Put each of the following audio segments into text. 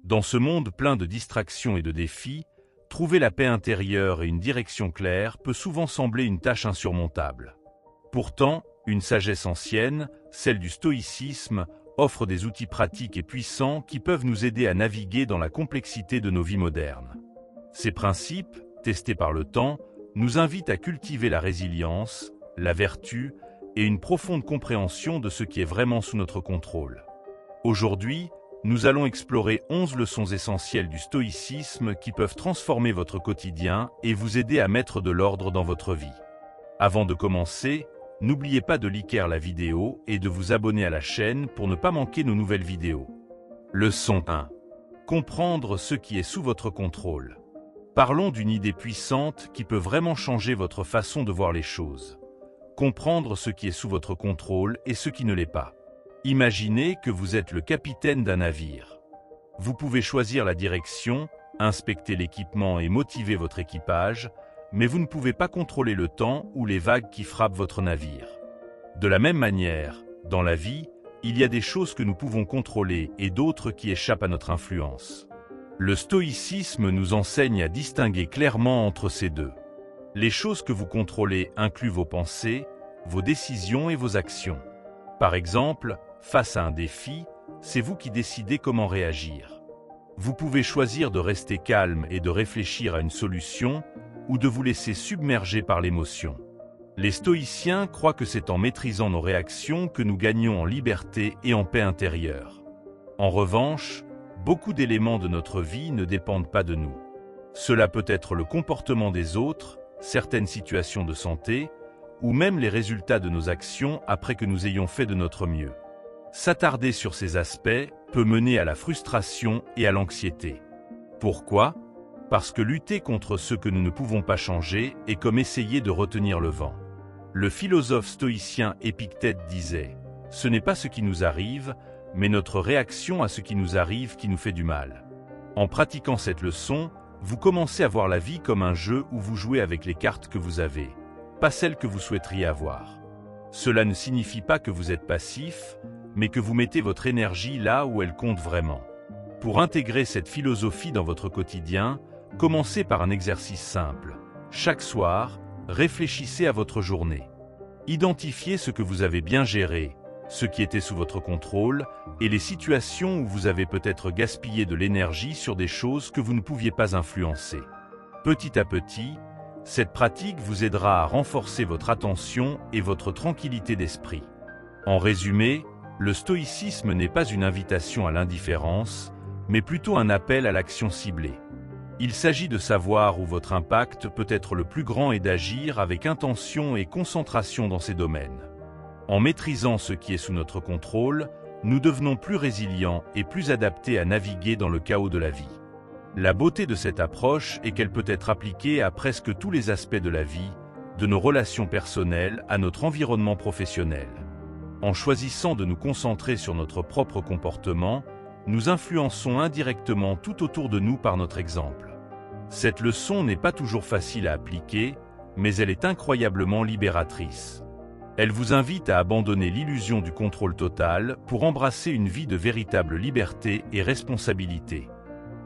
Dans ce monde plein de distractions et de défis, trouver la paix intérieure et une direction claire peut souvent sembler une tâche insurmontable. Pourtant, une sagesse ancienne, celle du stoïcisme, offre des outils pratiques et puissants qui peuvent nous aider à naviguer dans la complexité de nos vies modernes. Ces principes, testés par le temps, nous invitent à cultiver la résilience, la vertu et une profonde compréhension de ce qui est vraiment sous notre contrôle. Aujourd'hui, nous allons explorer 11 leçons essentielles du stoïcisme qui peuvent transformer votre quotidien et vous aider à mettre de l'ordre dans votre vie. Avant de commencer, n'oubliez pas de liker la vidéo et de vous abonner à la chaîne pour ne pas manquer nos nouvelles vidéos. Leçon 1. Comprendre ce qui est sous votre contrôle. Parlons d'une idée puissante qui peut vraiment changer votre façon de voir les choses. Comprendre ce qui est sous votre contrôle et ce qui ne l'est pas. Imaginez que vous êtes le capitaine d'un navire. Vous pouvez choisir la direction, inspecter l'équipement et motiver votre équipage, mais vous ne pouvez pas contrôler le temps ou les vagues qui frappent votre navire. De la même manière, dans la vie, il y a des choses que nous pouvons contrôler et d'autres qui échappent à notre influence. Le stoïcisme nous enseigne à distinguer clairement entre ces deux. Les choses que vous contrôlez incluent vos pensées, vos décisions et vos actions. Par exemple, face à un défi, c'est vous qui décidez comment réagir. Vous pouvez choisir de rester calme et de réfléchir à une solution, ou de vous laisser submerger par l'émotion. Les stoïciens croient que c'est en maîtrisant nos réactions que nous gagnons en liberté et en paix intérieure. En revanche, beaucoup d'éléments de notre vie ne dépendent pas de nous. Cela peut être le comportement des autres, certaines situations de santé, ou même les résultats de nos actions après que nous ayons fait de notre mieux. S'attarder sur ces aspects peut mener à la frustration et à l'anxiété. Pourquoi ? Parce que lutter contre ce que nous ne pouvons pas changer est comme essayer de retenir le vent. Le philosophe stoïcien Épictète disait « Ce n'est pas ce qui nous arrive, mais notre réaction à ce qui nous arrive qui nous fait du mal. » En pratiquant cette leçon, vous commencez à voir la vie comme un jeu où vous jouez avec les cartes que vous avez, pas celles que vous souhaiteriez avoir. Cela ne signifie pas que vous êtes passif, mais que vous mettez votre énergie là où elle compte vraiment. Pour intégrer cette philosophie dans votre quotidien, commencez par un exercice simple. Chaque soir, réfléchissez à votre journée. Identifiez ce que vous avez bien géré, ce qui était sous votre contrôle, et les situations où vous avez peut-être gaspillé de l'énergie sur des choses que vous ne pouviez pas influencer. Petit à petit, cette pratique vous aidera à renforcer votre attention et votre tranquillité d'esprit. En résumé, le stoïcisme n'est pas une invitation à l'indifférence, mais plutôt un appel à l'action ciblée. Il s'agit de savoir où votre impact peut être le plus grand et d'agir avec intention et concentration dans ces domaines. En maîtrisant ce qui est sous notre contrôle, nous devenons plus résilients et plus adaptés à naviguer dans le chaos de la vie. La beauté de cette approche est qu'elle peut être appliquée à presque tous les aspects de la vie, de nos relations personnelles à notre environnement professionnel. En choisissant de nous concentrer sur notre propre comportement, nous influençons indirectement tout autour de nous par notre exemple. Cette leçon n'est pas toujours facile à appliquer, mais elle est incroyablement libératrice. Elle vous invite à abandonner l'illusion du contrôle total pour embrasser une vie de véritable liberté et responsabilité.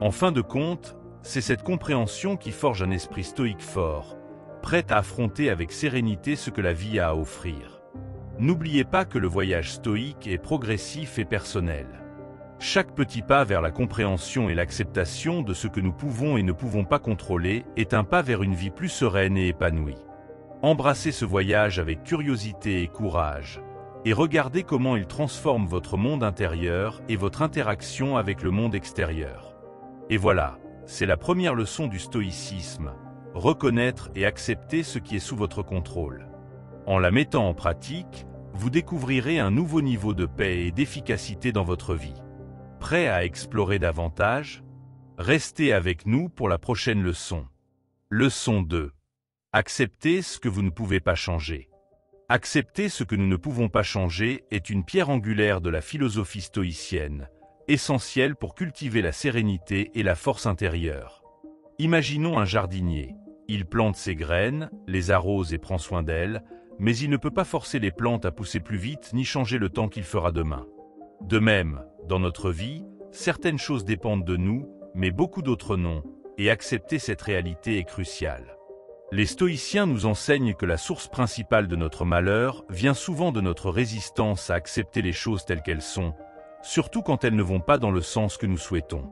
En fin de compte, c'est cette compréhension qui forge un esprit stoïque fort, prêt à affronter avec sérénité ce que la vie a à offrir. N'oubliez pas que le voyage stoïque est progressif et personnel. Chaque petit pas vers la compréhension et l'acceptation de ce que nous pouvons et ne pouvons pas contrôler est un pas vers une vie plus sereine et épanouie. Embrassez ce voyage avec curiosité et courage, et regardez comment il transforme votre monde intérieur et votre interaction avec le monde extérieur. Et voilà, c'est la première leçon du stoïcisme, reconnaître et accepter ce qui est sous votre contrôle. En la mettant en pratique, vous découvrirez un nouveau niveau de paix et d'efficacité dans votre vie. Prêt à explorer davantage? Restez avec nous pour la prochaine leçon. Leçon 2. Acceptez ce que vous ne pouvez pas changer. Accepter ce que nous ne pouvons pas changer est une pierre angulaire de la philosophie stoïcienne, essentielle pour cultiver la sérénité et la force intérieure. Imaginons un jardinier. Il plante ses graines, les arrose et prend soin d'elles, mais il ne peut pas forcer les plantes à pousser plus vite ni changer le temps qu'il fera demain. De même, dans notre vie, Certaines choses dépendent de nous, mais beaucoup d'autres non, et accepter cette réalité est crucial. Les stoïciens nous enseignent que la source principale de notre malheur vient souvent de notre résistance à accepter les choses telles qu'elles sont, surtout quand elles ne vont pas dans le sens que nous souhaitons.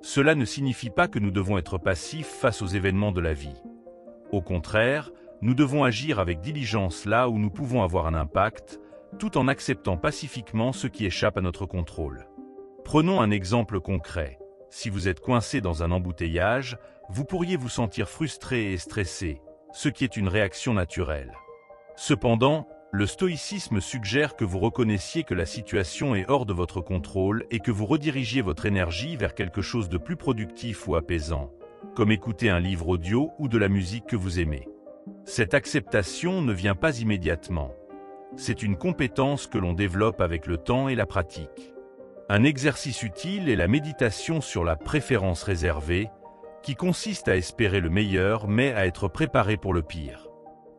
Cela ne signifie pas que nous devons être passifs face aux événements de la vie. Au contraire, nous devons agir avec diligence là où nous pouvons avoir un impact, tout en acceptant pacifiquement ce qui échappe à notre contrôle. Prenons un exemple concret. Si vous êtes coincé dans un embouteillage, vous pourriez vous sentir frustré et stressé, ce qui est une réaction naturelle. Cependant, le stoïcisme suggère que vous reconnaissiez que la situation est hors de votre contrôle et que vous redirigiez votre énergie vers quelque chose de plus productif ou apaisant, comme écouter un livre audio ou de la musique que vous aimez. Cette acceptation ne vient pas immédiatement. C'est une compétence que l'on développe avec le temps et la pratique. Un exercice utile est la méditation sur la préférence réservée, qui consiste à espérer le meilleur mais à être préparé pour le pire.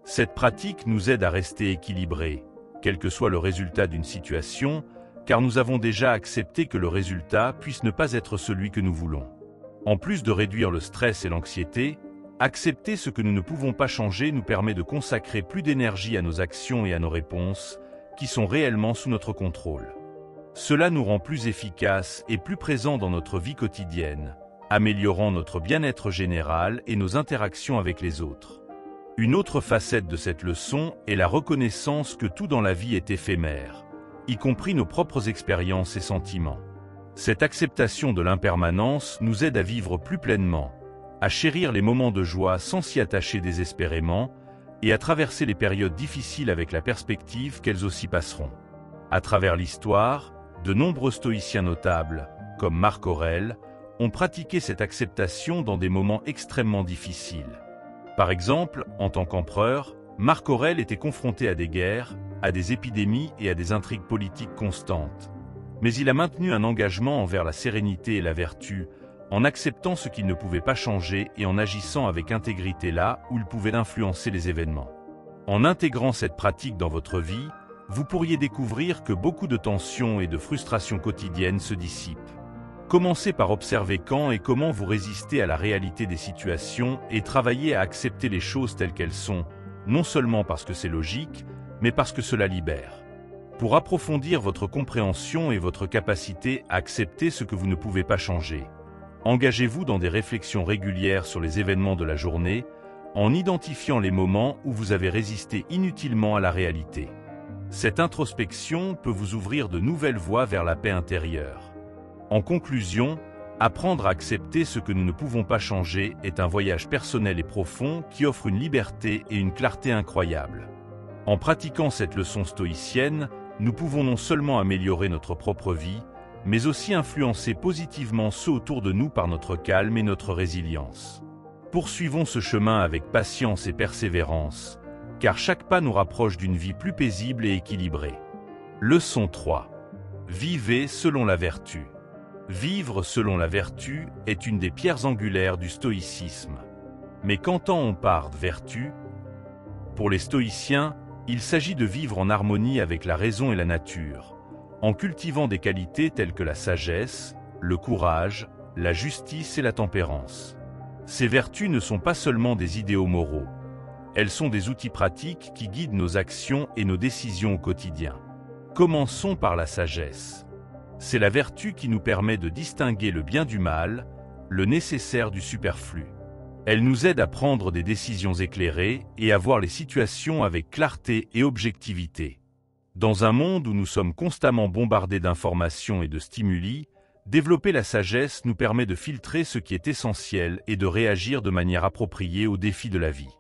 Cette pratique nous aide à rester équilibrés, quel que soit le résultat d'une situation, car nous avons déjà accepté que le résultat puisse ne pas être celui que nous voulons. En plus de réduire le stress et l'anxiété, accepter ce que nous ne pouvons pas changer nous permet de consacrer plus d'énergie à nos actions et à nos réponses, qui sont réellement sous notre contrôle. Cela nous rend plus efficaces et plus présents dans notre vie quotidienne, améliorant notre bien-être général et nos interactions avec les autres. Une autre facette de cette leçon est la reconnaissance que tout dans la vie est éphémère, y compris nos propres expériences et sentiments. Cette acceptation de l'impermanence nous aide à vivre plus pleinement, à chérir les moments de joie sans s'y attacher désespérément, et à traverser les périodes difficiles avec la perspective qu'elles aussi passeront. À travers l'histoire, de nombreux stoïciens notables, comme Marc Aurèle, ont pratiqué cette acceptation dans des moments extrêmement difficiles. Par exemple, en tant qu'empereur, Marc Aurèle était confronté à des guerres, à des épidémies et à des intrigues politiques constantes. Mais il a maintenu un engagement envers la sérénité et la vertu, en acceptant ce qu'il ne pouvait pas changer et en agissant avec intégrité là où il pouvait influencer les événements. En intégrant cette pratique dans votre vie, vous pourriez découvrir que beaucoup de tensions et de frustrations quotidiennes se dissipent. Commencez par observer quand et comment vous résistez à la réalité des situations et travaillez à accepter les choses telles qu'elles sont, non seulement parce que c'est logique, mais parce que cela libère. Pour approfondir votre compréhension et votre capacité à accepter ce que vous ne pouvez pas changer, engagez-vous dans des réflexions régulières sur les événements de la journée, en identifiant les moments où vous avez résisté inutilement à la réalité. Cette introspection peut vous ouvrir de nouvelles voies vers la paix intérieure. En conclusion, apprendre à accepter ce que nous ne pouvons pas changer est un voyage personnel et profond qui offre une liberté et une clarté incroyables. En pratiquant cette leçon stoïcienne, nous pouvons non seulement améliorer notre propre vie, mais aussi influencer positivement ceux autour de nous par notre calme et notre résilience. Poursuivons ce chemin avec patience et persévérance, car chaque pas nous rapproche d'une vie plus paisible et équilibrée. Leçon 3. Vivez selon la vertu. Vivre selon la vertu est une des pierres angulaires du stoïcisme. Mais qu'entend on par vertu? Pour les stoïciens, il s'agit de vivre en harmonie avec la raison et la nature, en cultivant des qualités telles que la sagesse, le courage, la justice et la tempérance. Ces vertus ne sont pas seulement des idéaux moraux. Elles sont des outils pratiques qui guident nos actions et nos décisions au quotidien. Commençons par la sagesse. C'est la vertu qui nous permet de distinguer le bien du mal, le nécessaire du superflu. Elle nous aide à prendre des décisions éclairées et à voir les situations avec clarté et objectivité. Dans un monde où nous sommes constamment bombardés d'informations et de stimuli, développer la sagesse nous permet de filtrer ce qui est essentiel et de réagir de manière appropriée aux défis de la vie.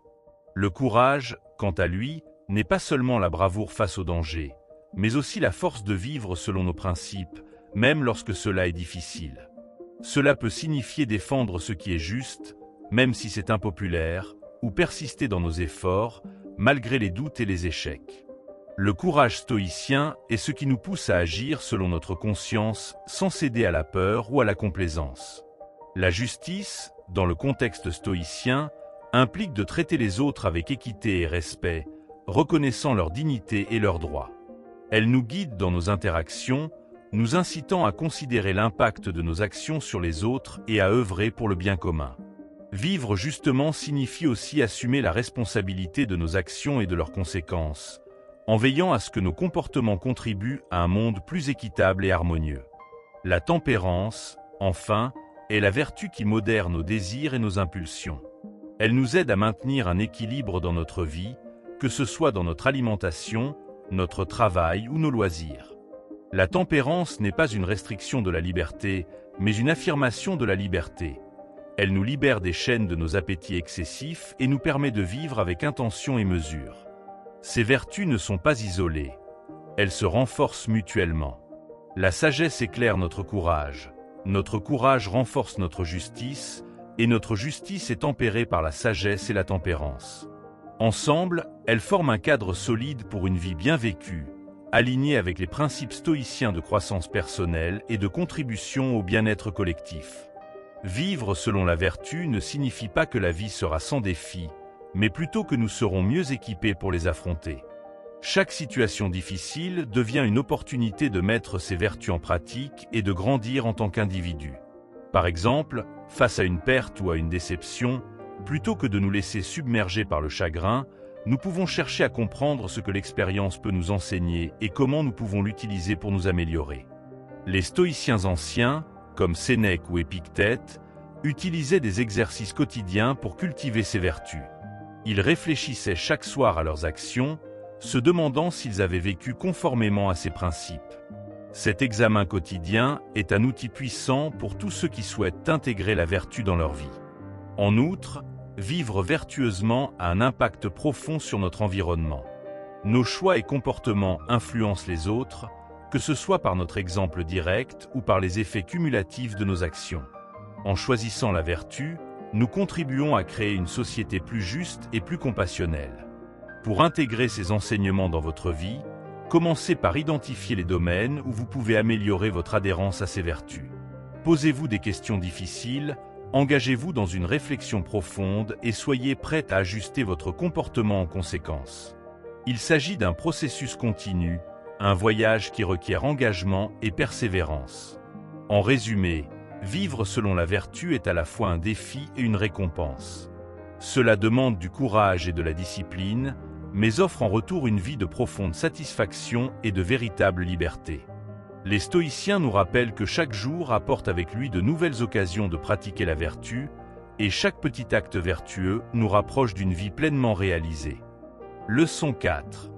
Le courage, quant à lui, n'est pas seulement la bravoure face au danger, mais aussi la force de vivre selon nos principes, même lorsque cela est difficile. Cela peut signifier défendre ce qui est juste, même si c'est impopulaire, ou persister dans nos efforts, malgré les doutes et les échecs. Le courage stoïcien est ce qui nous pousse à agir selon notre conscience, sans céder à la peur ou à la complaisance. La justice, dans le contexte stoïcien, implique de traiter les autres avec équité et respect, reconnaissant leur dignité et leurs droits. Elle nous guide dans nos interactions, nous incitant à considérer l'impact de nos actions sur les autres et à œuvrer pour le bien commun. Vivre justement signifie aussi assumer la responsabilité de nos actions et de leurs conséquences, en veillant à ce que nos comportements contribuent à un monde plus équitable et harmonieux. La tempérance, enfin, est la vertu qui modère nos désirs et nos impulsions. Elle nous aide à maintenir un équilibre dans notre vie, que ce soit dans notre alimentation, notre travail ou nos loisirs. La tempérance n'est pas une restriction de la liberté, mais une affirmation de la liberté. Elle nous libère des chaînes de nos appétits excessifs et nous permet de vivre avec intention et mesure. Ces vertus ne sont pas isolées. Elles se renforcent mutuellement. La sagesse éclaire notre courage renforce notre justice, et notre justice est tempérée par la sagesse et la tempérance. Ensemble, elles forment un cadre solide pour une vie bien vécue, alignée avec les principes stoïciens de croissance personnelle et de contribution au bien-être collectif. Vivre selon la vertu ne signifie pas que la vie sera sans défis, mais plutôt que nous serons mieux équipés pour les affronter. Chaque situation difficile devient une opportunité de mettre ces vertus en pratique et de grandir en tant qu'individu. Par exemple, face à une perte ou à une déception, plutôt que de nous laisser submerger par le chagrin, nous pouvons chercher à comprendre ce que l'expérience peut nous enseigner et comment nous pouvons l'utiliser pour nous améliorer. Les stoïciens anciens, comme Sénèque ou Épictète, utilisaient des exercices quotidiens pour cultiver ces vertus. Ils réfléchissaient chaque soir à leurs actions, se demandant s'ils avaient vécu conformément à ces principes. Cet examen quotidien est un outil puissant pour tous ceux qui souhaitent intégrer la vertu dans leur vie. En outre, vivre vertueusement a un impact profond sur notre environnement. Nos choix et comportements influencent les autres, que ce soit par notre exemple direct ou par les effets cumulatifs de nos actions. En choisissant la vertu, nous contribuons à créer une société plus juste et plus compassionnelle. Pour intégrer ces enseignements dans votre vie, commencez par identifier les domaines où vous pouvez améliorer votre adhérence à ces vertus. Posez-vous des questions difficiles, engagez-vous dans une réflexion profonde et soyez prêt à ajuster votre comportement en conséquence. Il s'agit d'un processus continu, un voyage qui requiert engagement et persévérance. En résumé, vivre selon la vertu est à la fois un défi et une récompense. Cela demande du courage et de la discipline, mais offre en retour une vie de profonde satisfaction et de véritable liberté. Les stoïciens nous rappellent que chaque jour apporte avec lui de nouvelles occasions de pratiquer la vertu, et chaque petit acte vertueux nous rapproche d'une vie pleinement réalisée. Leçon 4.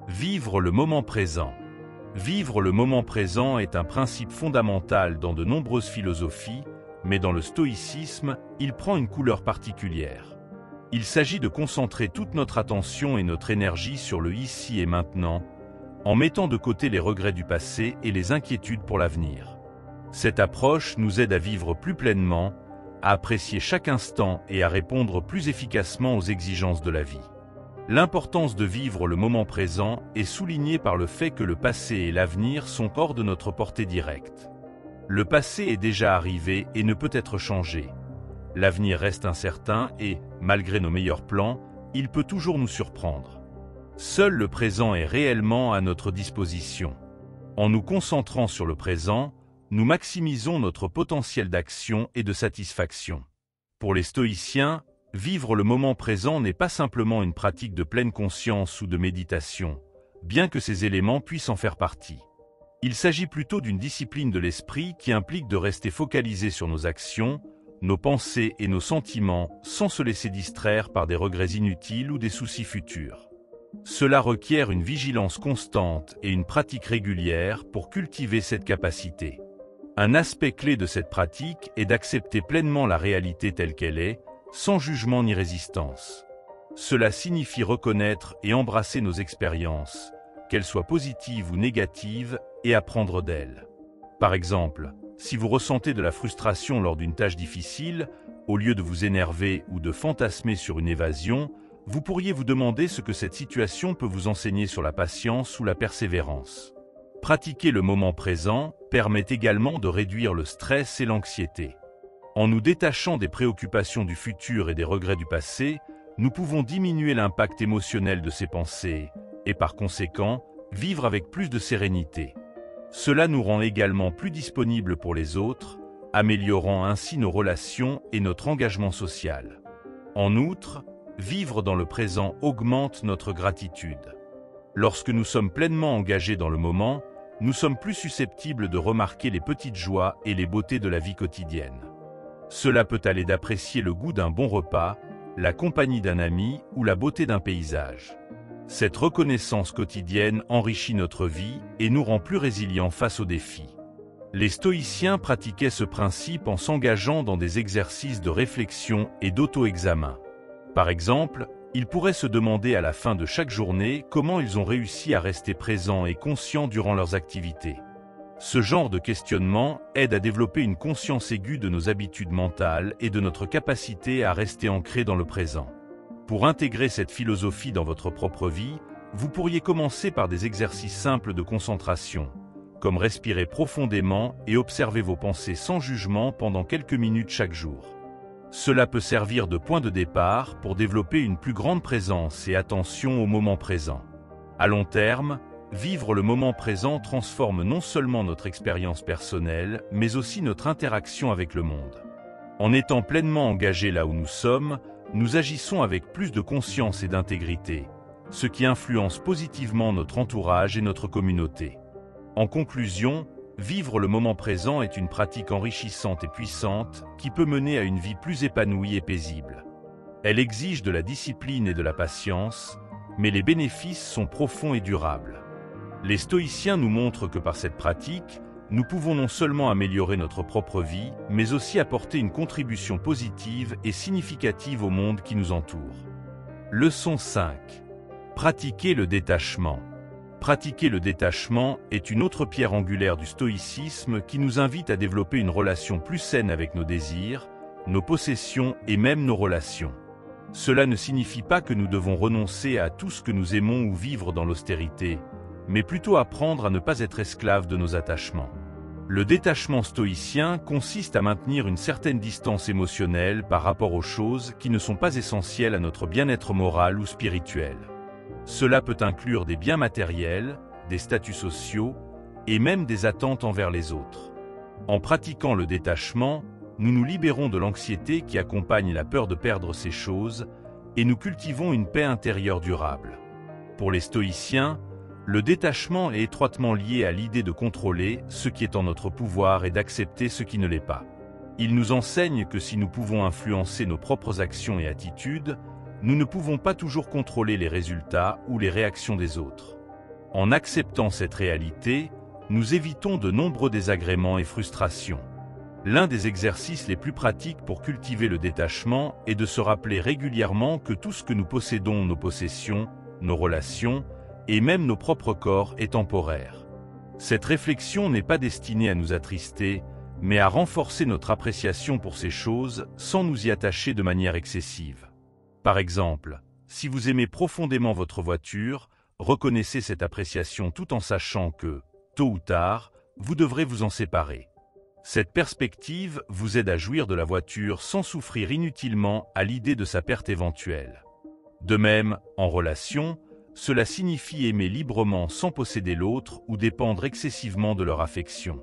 Vivre le moment présent. Vivre le moment présent est un principe fondamental dans de nombreuses philosophies, mais dans le stoïcisme, il prend une couleur particulière. Il s'agit de concentrer toute notre attention et notre énergie sur le ici et maintenant, en mettant de côté les regrets du passé et les inquiétudes pour l'avenir. Cette approche nous aide à vivre plus pleinement, à apprécier chaque instant et à répondre plus efficacement aux exigences de la vie. L'importance de vivre le moment présent est soulignée par le fait que le passé et l'avenir sont hors de notre portée directe. Le passé est déjà arrivé et ne peut être changé. L'avenir reste incertain et, malgré nos meilleurs plans, il peut toujours nous surprendre. Seul le présent est réellement à notre disposition. En nous concentrant sur le présent, nous maximisons notre potentiel d'action et de satisfaction. Pour les stoïciens, vivre le moment présent n'est pas simplement une pratique de pleine conscience ou de méditation, bien que ces éléments puissent en faire partie. Il s'agit plutôt d'une discipline de l'esprit qui implique de rester focalisé sur nos actions, nos pensées et nos sentiments sans se laisser distraire par des regrets inutiles ou des soucis futurs. Cela requiert une vigilance constante et une pratique régulière pour cultiver cette capacité. Un aspect clé de cette pratique est d'accepter pleinement la réalité telle qu'elle est, sans jugement ni résistance. Cela signifie reconnaître et embrasser nos expériences, qu'elles soient positives ou négatives, et apprendre d'elles. Par exemple, si vous ressentez de la frustration lors d'une tâche difficile, au lieu de vous énerver ou de fantasmer sur une évasion, vous pourriez vous demander ce que cette situation peut vous enseigner sur la patience ou la persévérance. Pratiquer le moment présent permet également de réduire le stress et l'anxiété. En nous détachant des préoccupations du futur et des regrets du passé, nous pouvons diminuer l'impact émotionnel de ces pensées et, par conséquent, vivre avec plus de sérénité. Cela nous rend également plus disponibles pour les autres, améliorant ainsi nos relations et notre engagement social. En outre, vivre dans le présent augmente notre gratitude. Lorsque nous sommes pleinement engagés dans le moment, nous sommes plus susceptibles de remarquer les petites joies et les beautés de la vie quotidienne. Cela peut aller d'apprécier le goût d'un bon repas, la compagnie d'un ami ou la beauté d'un paysage. Cette reconnaissance quotidienne enrichit notre vie et nous rend plus résilients face aux défis. Les stoïciens pratiquaient ce principe en s'engageant dans des exercices de réflexion et d'auto-examen. Par exemple, ils pourraient se demander à la fin de chaque journée comment ils ont réussi à rester présents et conscients durant leurs activités. Ce genre de questionnement aide à développer une conscience aiguë de nos habitudes mentales et de notre capacité à rester ancrés dans le présent. Pour intégrer cette philosophie dans votre propre vie, vous pourriez commencer par des exercices simples de concentration, comme respirer profondément et observer vos pensées sans jugement pendant quelques minutes chaque jour. Cela peut servir de point de départ pour développer une plus grande présence et attention au moment présent. À long terme, vivre le moment présent transforme non seulement notre expérience personnelle, mais aussi notre interaction avec le monde. En étant pleinement engagés là où nous sommes, nous agissons avec plus de conscience et d'intégrité, ce qui influence positivement notre entourage et notre communauté. En conclusion, vivre le moment présent est une pratique enrichissante et puissante qui peut mener à une vie plus épanouie et paisible. Elle exige de la discipline et de la patience, mais les bénéfices sont profonds et durables. Les stoïciens nous montrent que par cette pratique, nous pouvons non seulement améliorer notre propre vie, mais aussi apporter une contribution positive et significative au monde qui nous entoure. Leçon 5. Pratiquer le détachement. Pratiquer le détachement est une autre pierre angulaire du stoïcisme qui nous invite à développer une relation plus saine avec nos désirs, nos possessions et même nos relations. Cela ne signifie pas que nous devons renoncer à tout ce que nous aimons ou vivre dans l'austérité, mais plutôt apprendre à ne pas être esclaves de nos attachements. Le détachement stoïcien consiste à maintenir une certaine distance émotionnelle par rapport aux choses qui ne sont pas essentielles à notre bien-être moral ou spirituel. Cela peut inclure des biens matériels, des statuts sociaux et même des attentes envers les autres. En pratiquant le détachement, nous nous libérons de l'anxiété qui accompagne la peur de perdre ces choses et nous cultivons une paix intérieure durable. Pour les stoïciens, le détachement est étroitement lié à l'idée de contrôler ce qui est en notre pouvoir et d'accepter ce qui ne l'est pas. Ils nous enseignent que si nous pouvons influencer nos propres actions et attitudes, nous ne pouvons pas toujours contrôler les résultats ou les réactions des autres. En acceptant cette réalité, nous évitons de nombreux désagréments et frustrations. L'un des exercices les plus pratiques pour cultiver le détachement est de se rappeler régulièrement que tout ce que nous possédons, nos possessions, nos relations, et même nos propres corps est temporaire. Cette réflexion n'est pas destinée à nous attrister, mais à renforcer notre appréciation pour ces choses sans nous y attacher de manière excessive. Par exemple, si vous aimez profondément votre voiture, reconnaissez cette appréciation tout en sachant que, tôt ou tard, vous devrez vous en séparer. Cette perspective vous aide à jouir de la voiture sans souffrir inutilement à l'idée de sa perte éventuelle. De même, en relation, cela signifie aimer librement sans posséder l'autre ou dépendre excessivement de leur affection.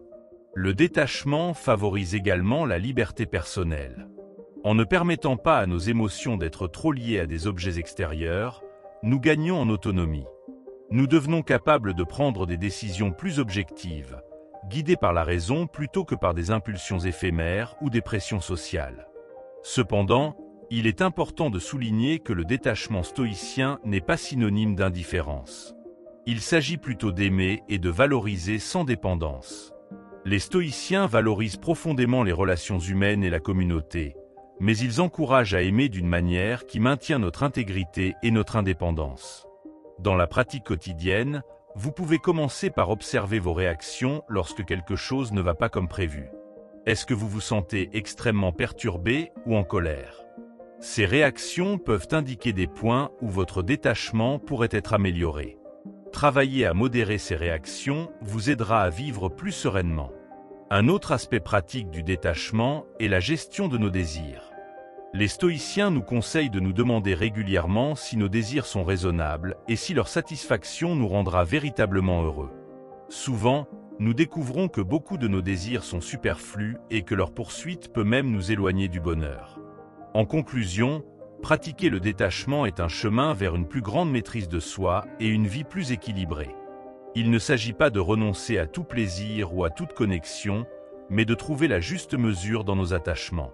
Le détachement favorise également la liberté personnelle. En ne permettant pas à nos émotions d'être trop liées à des objets extérieurs, nous gagnons en autonomie. Nous devenons capables de prendre des décisions plus objectives, guidées par la raison plutôt que par des impulsions éphémères ou des pressions sociales. Cependant, il est important de souligner que le détachement stoïcien n'est pas synonyme d'indifférence. Il s'agit plutôt d'aimer et de valoriser sans dépendance. Les stoïciens valorisent profondément les relations humaines et la communauté, mais ils encouragent à aimer d'une manière qui maintient notre intégrité et notre indépendance. Dans la pratique quotidienne, vous pouvez commencer par observer vos réactions lorsque quelque chose ne va pas comme prévu. Est-ce que vous vous sentez extrêmement perturbé ou en colère ? Ces réactions peuvent indiquer des points où votre détachement pourrait être amélioré. Travailler à modérer ces réactions vous aidera à vivre plus sereinement. Un autre aspect pratique du détachement est la gestion de nos désirs. Les stoïciens nous conseillent de nous demander régulièrement si nos désirs sont raisonnables et si leur satisfaction nous rendra véritablement heureux. Souvent, nous découvrons que beaucoup de nos désirs sont superflus et que leur poursuite peut même nous éloigner du bonheur. En conclusion, pratiquer le détachement est un chemin vers une plus grande maîtrise de soi et une vie plus équilibrée. Il ne s'agit pas de renoncer à tout plaisir ou à toute connexion, mais de trouver la juste mesure dans nos attachements.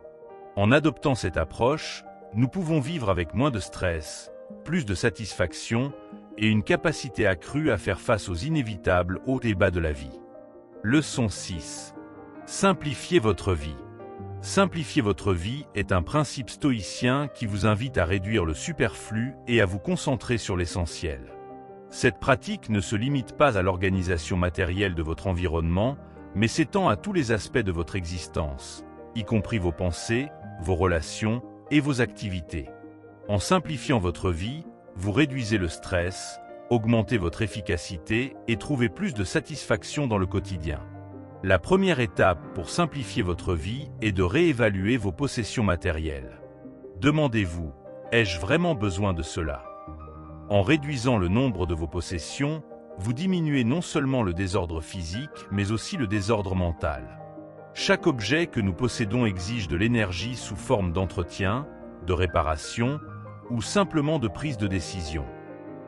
En adoptant cette approche, nous pouvons vivre avec moins de stress, plus de satisfaction et une capacité accrue à faire face aux inévitables hauts et bas de la vie. Leçon 6. Simplifiez votre vie. Simplifier votre vie est un principe stoïcien qui vous invite à réduire le superflu et à vous concentrer sur l'essentiel. Cette pratique ne se limite pas à l'organisation matérielle de votre environnement, mais s'étend à tous les aspects de votre existence, y compris vos pensées, vos relations et vos activités. En simplifiant votre vie, vous réduisez le stress, augmentez votre efficacité et trouvez plus de satisfaction dans le quotidien. La première étape pour simplifier votre vie est de réévaluer vos possessions matérielles. Demandez-vous, ai-je vraiment besoin de cela? En réduisant le nombre de vos possessions, vous diminuez non seulement le désordre physique, mais aussi le désordre mental. Chaque objet que nous possédons exige de l'énergie sous forme d'entretien, de réparation ou simplement de prise de décision.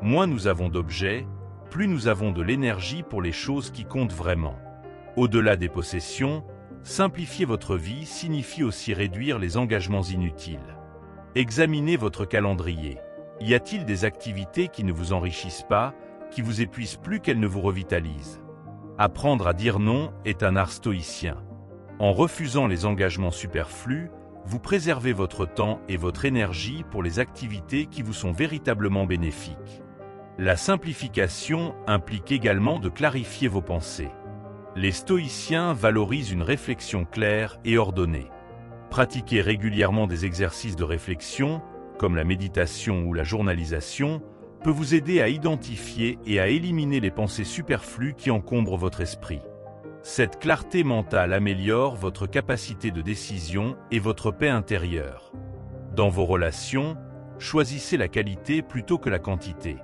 Moins nous avons d'objets, plus nous avons de l'énergie pour les choses qui comptent vraiment. Au-delà des possessions, simplifier votre vie signifie aussi réduire les engagements inutiles. Examinez votre calendrier. Y a-t-il des activités qui ne vous enrichissent pas, qui vous épuisent plus qu'elles ne vous revitalisent? Apprendre à dire non est un art stoïcien. En refusant les engagements superflus, vous préservez votre temps et votre énergie pour les activités qui vous sont véritablement bénéfiques. La simplification implique également de clarifier vos pensées. Les stoïciens valorisent une réflexion claire et ordonnée. Pratiquer régulièrement des exercices de réflexion, comme la méditation ou la journalisation, peut vous aider à identifier et à éliminer les pensées superflues qui encombrent votre esprit. Cette clarté mentale améliore votre capacité de décision et votre paix intérieure. Dans vos relations, choisissez la qualité plutôt que la quantité.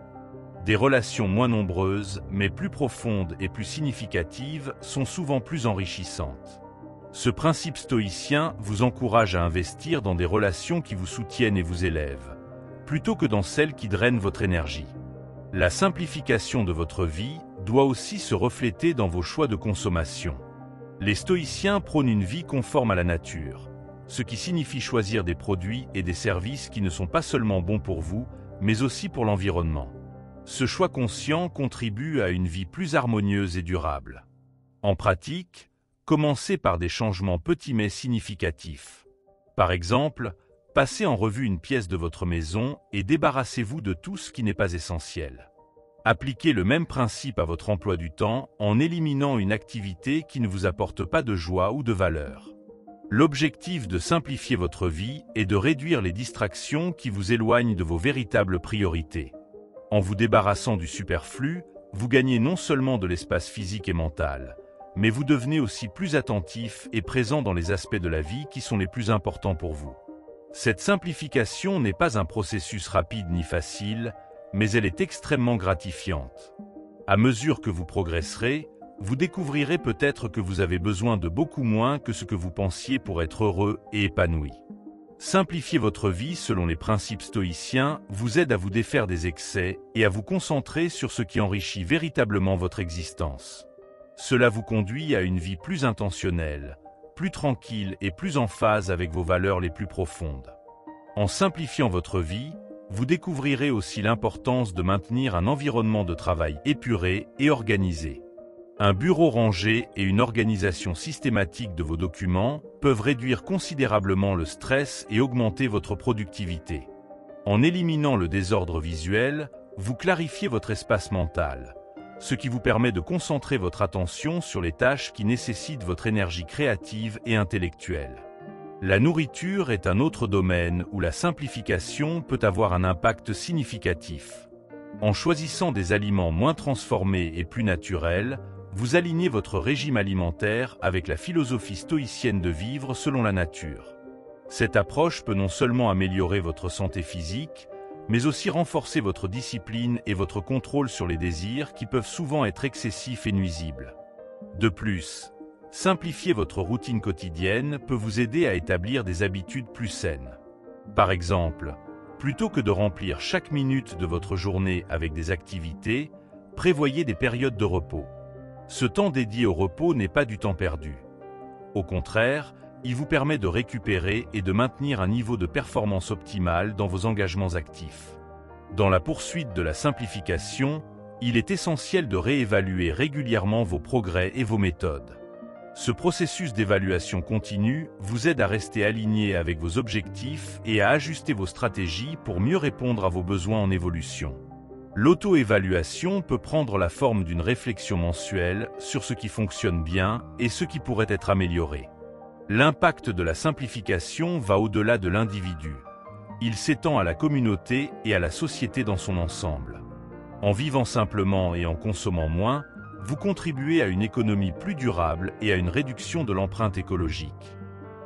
Des relations moins nombreuses, mais plus profondes et plus significatives, sont souvent plus enrichissantes. Ce principe stoïcien vous encourage à investir dans des relations qui vous soutiennent et vous élèvent, plutôt que dans celles qui drainent votre énergie. La simplification de votre vie doit aussi se refléter dans vos choix de consommation. Les stoïciens prônent une vie conforme à la nature, ce qui signifie choisir des produits et des services qui ne sont pas seulement bons pour vous, mais aussi pour l'environnement. Ce choix conscient contribue à une vie plus harmonieuse et durable. En pratique, commencez par des changements petits mais significatifs. Par exemple, passez en revue une pièce de votre maison et débarrassez-vous de tout ce qui n'est pas essentiel. Appliquez le même principe à votre emploi du temps en éliminant une activité qui ne vous apporte pas de joie ou de valeur. L'objectif de simplifier votre vie est de réduire les distractions qui vous éloignent de vos véritables priorités. En vous débarrassant du superflu, vous gagnez non seulement de l'espace physique et mental, mais vous devenez aussi plus attentif et présent dans les aspects de la vie qui sont les plus importants pour vous. Cette simplification n'est pas un processus rapide ni facile, mais elle est extrêmement gratifiante. À mesure que vous progresserez, vous découvrirez peut-être que vous avez besoin de beaucoup moins que ce que vous pensiez pour être heureux et épanoui. Simplifier votre vie selon les principes stoïciens vous aide à vous défaire des excès et à vous concentrer sur ce qui enrichit véritablement votre existence. Cela vous conduit à une vie plus intentionnelle, plus tranquille et plus en phase avec vos valeurs les plus profondes. En simplifiant votre vie, vous découvrirez aussi l'importance de maintenir un environnement de travail épuré et organisé. Un bureau rangé et une organisation systématique de vos documents peuvent réduire considérablement le stress et augmenter votre productivité. En éliminant le désordre visuel, vous clarifiez votre espace mental, ce qui vous permet de concentrer votre attention sur les tâches qui nécessitent votre énergie créative et intellectuelle. La nourriture est un autre domaine où la simplification peut avoir un impact significatif. En choisissant des aliments moins transformés et plus naturels, vous alignez votre régime alimentaire avec la philosophie stoïcienne de vivre selon la nature. Cette approche peut non seulement améliorer votre santé physique, mais aussi renforcer votre discipline et votre contrôle sur les désirs qui peuvent souvent être excessifs et nuisibles. De plus, simplifier votre routine quotidienne peut vous aider à établir des habitudes plus saines. Par exemple, plutôt que de remplir chaque minute de votre journée avec des activités, prévoyez des périodes de repos. Ce temps dédié au repos n'est pas du temps perdu. Au contraire, il vous permet de récupérer et de maintenir un niveau de performance optimal dans vos engagements actifs. Dans la poursuite de la simplification, il est essentiel de réévaluer régulièrement vos progrès et vos méthodes. Ce processus d'évaluation continue vous aide à rester aligné avec vos objectifs et à ajuster vos stratégies pour mieux répondre à vos besoins en évolution. L'auto-évaluation peut prendre la forme d'une réflexion mensuelle sur ce qui fonctionne bien et ce qui pourrait être amélioré. L'impact de la simplification va au-delà de l'individu. Il s'étend à la communauté et à la société dans son ensemble. En vivant simplement et en consommant moins, vous contribuez à une économie plus durable et à une réduction de l'empreinte écologique.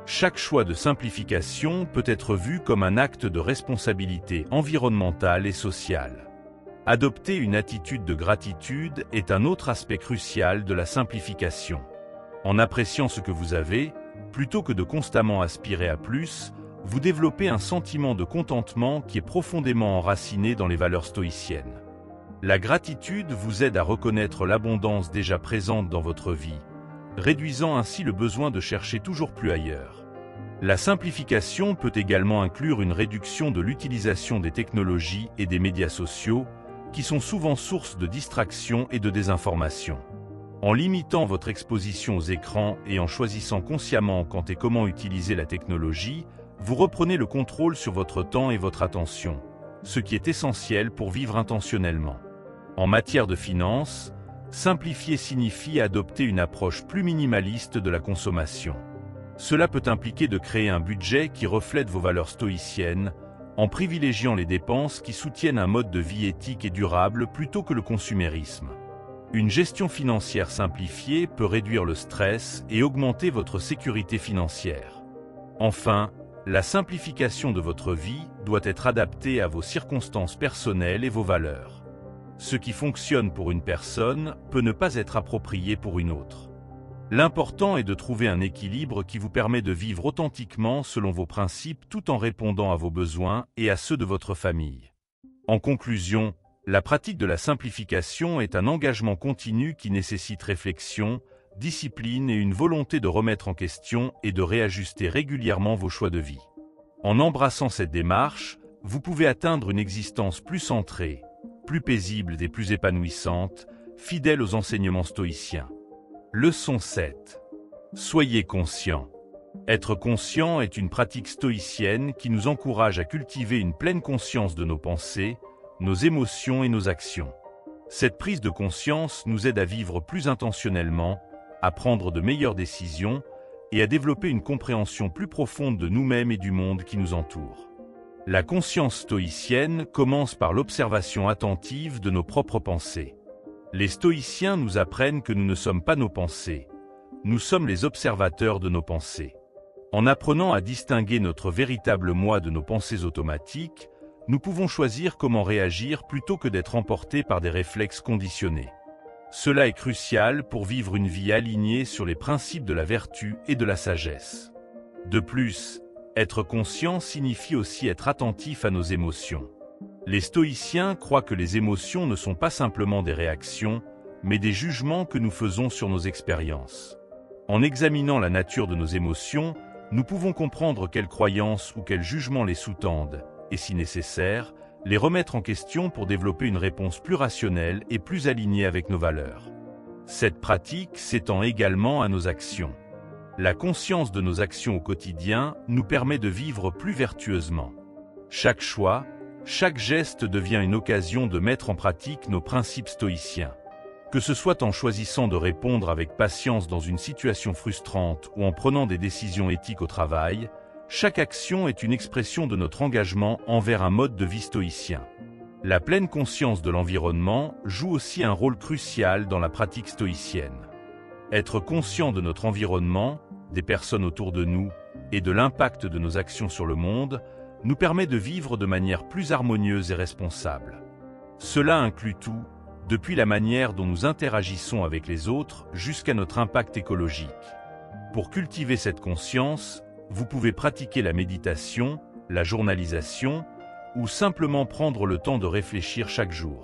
Chaque choix de simplification peut être vu comme un acte de responsabilité environnementale et sociale. Adopter une attitude de gratitude est un autre aspect crucial de la simplification. En appréciant ce que vous avez, plutôt que de constamment aspirer à plus, vous développez un sentiment de contentement qui est profondément enraciné dans les valeurs stoïciennes. La gratitude vous aide à reconnaître l'abondance déjà présente dans votre vie, réduisant ainsi le besoin de chercher toujours plus ailleurs. La simplification peut également inclure une réduction de l'utilisation des technologies et des médias sociaux, qui sont souvent source de distraction et de désinformation. En limitant votre exposition aux écrans et en choisissant consciemment quand et comment utiliser la technologie, vous reprenez le contrôle sur votre temps et votre attention, ce qui est essentiel pour vivre intentionnellement. En matière de finances, simplifier signifie adopter une approche plus minimaliste de la consommation. Cela peut impliquer de créer un budget qui reflète vos valeurs stoïciennes, en privilégiant les dépenses qui soutiennent un mode de vie éthique et durable plutôt que le consumérisme. Une gestion financière simplifiée peut réduire le stress et augmenter votre sécurité financière. Enfin, la simplification de votre vie doit être adaptée à vos circonstances personnelles et vos valeurs. Ce qui fonctionne pour une personne peut ne pas être approprié pour une autre. L'important est de trouver un équilibre qui vous permet de vivre authentiquement selon vos principes tout en répondant à vos besoins et à ceux de votre famille. En conclusion, la pratique de la simplification est un engagement continu qui nécessite réflexion, discipline et une volonté de remettre en question et de réajuster régulièrement vos choix de vie. En embrassant cette démarche, vous pouvez atteindre une existence plus centrée, plus paisible et plus épanouissante, fidèle aux enseignements stoïciens. Leçon 7. Soyez conscient. Être conscient est une pratique stoïcienne qui nous encourage à cultiver une pleine conscience de nos pensées, nos émotions et nos actions. Cette prise de conscience nous aide à vivre plus intentionnellement, à prendre de meilleures décisions et à développer une compréhension plus profonde de nous-mêmes et du monde qui nous entoure. La conscience stoïcienne commence par l'observation attentive de nos propres pensées. Les stoïciens nous apprennent que nous ne sommes pas nos pensées, nous sommes les observateurs de nos pensées. En apprenant à distinguer notre véritable moi de nos pensées automatiques, nous pouvons choisir comment réagir plutôt que d'être emportés par des réflexes conditionnés. Cela est crucial pour vivre une vie alignée sur les principes de la vertu et de la sagesse. De plus, être conscient signifie aussi être attentif à nos émotions. Les stoïciens croient que les émotions ne sont pas simplement des réactions, mais des jugements que nous faisons sur nos expériences. En examinant la nature de nos émotions, nous pouvons comprendre quelles croyances ou quels jugements les sous-tendent, et si nécessaire, les remettre en question pour développer une réponse plus rationnelle et plus alignée avec nos valeurs. Cette pratique s'étend également à nos actions. La conscience de nos actions au quotidien nous permet de vivre plus vertueusement. Chaque choix, chaque geste devient une occasion de mettre en pratique nos principes stoïciens. Que ce soit en choisissant de répondre avec patience dans une situation frustrante ou en prenant des décisions éthiques au travail, chaque action est une expression de notre engagement envers un mode de vie stoïcien. La pleine conscience de l'environnement joue aussi un rôle crucial dans la pratique stoïcienne. Être conscient de notre environnement, des personnes autour de nous et de l'impact de nos actions sur le monde nous permet de vivre de manière plus harmonieuse et responsable. Cela inclut tout, depuis la manière dont nous interagissons avec les autres jusqu'à notre impact écologique. Pour cultiver cette conscience, vous pouvez pratiquer la méditation, la journalisation, ou simplement prendre le temps de réfléchir chaque jour.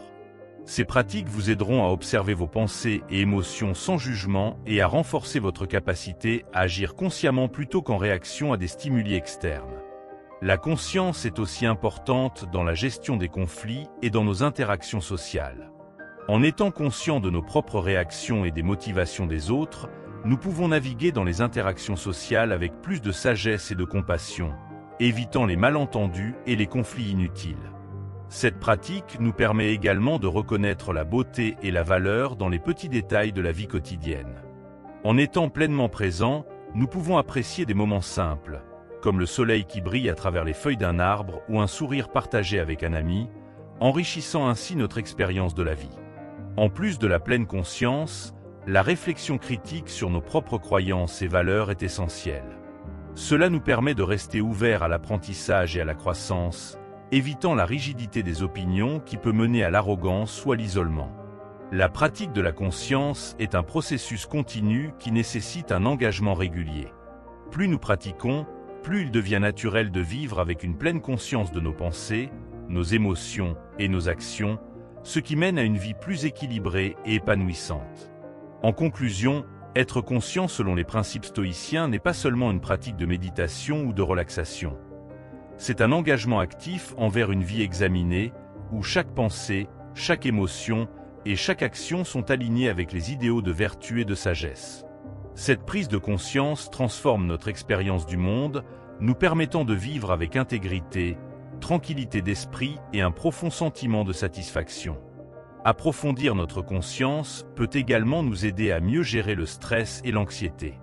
Ces pratiques vous aideront à observer vos pensées et émotions sans jugement et à renforcer votre capacité à agir consciemment plutôt qu'en réaction à des stimuli externes. La conscience est aussi importante dans la gestion des conflits et dans nos interactions sociales. En étant conscients de nos propres réactions et des motivations des autres, nous pouvons naviguer dans les interactions sociales avec plus de sagesse et de compassion, évitant les malentendus et les conflits inutiles. Cette pratique nous permet également de reconnaître la beauté et la valeur dans les petits détails de la vie quotidienne. En étant pleinement présents, nous pouvons apprécier des moments simples, comme le soleil qui brille à travers les feuilles d'un arbre ou un sourire partagé avec un ami, enrichissant ainsi notre expérience de la vie. En plus de la pleine conscience, la réflexion critique sur nos propres croyances et valeurs est essentielle. Cela nous permet de rester ouverts à l'apprentissage et à la croissance, évitant la rigidité des opinions qui peut mener à l'arrogance ou à l'isolement. La pratique de la conscience est un processus continu qui nécessite un engagement régulier. Plus nous pratiquons, plus il devient naturel de vivre avec une pleine conscience de nos pensées, nos émotions et nos actions, ce qui mène à une vie plus équilibrée et épanouissante. En conclusion, être conscient selon les principes stoïciens n'est pas seulement une pratique de méditation ou de relaxation. C'est un engagement actif envers une vie examinée, où chaque pensée, chaque émotion et chaque action sont alignées avec les idéaux de vertu et de sagesse. Cette prise de conscience transforme notre expérience du monde, nous permettant de vivre avec intégrité, tranquillité d'esprit et un profond sentiment de satisfaction. Approfondir notre conscience peut également nous aider à mieux gérer le stress et l'anxiété.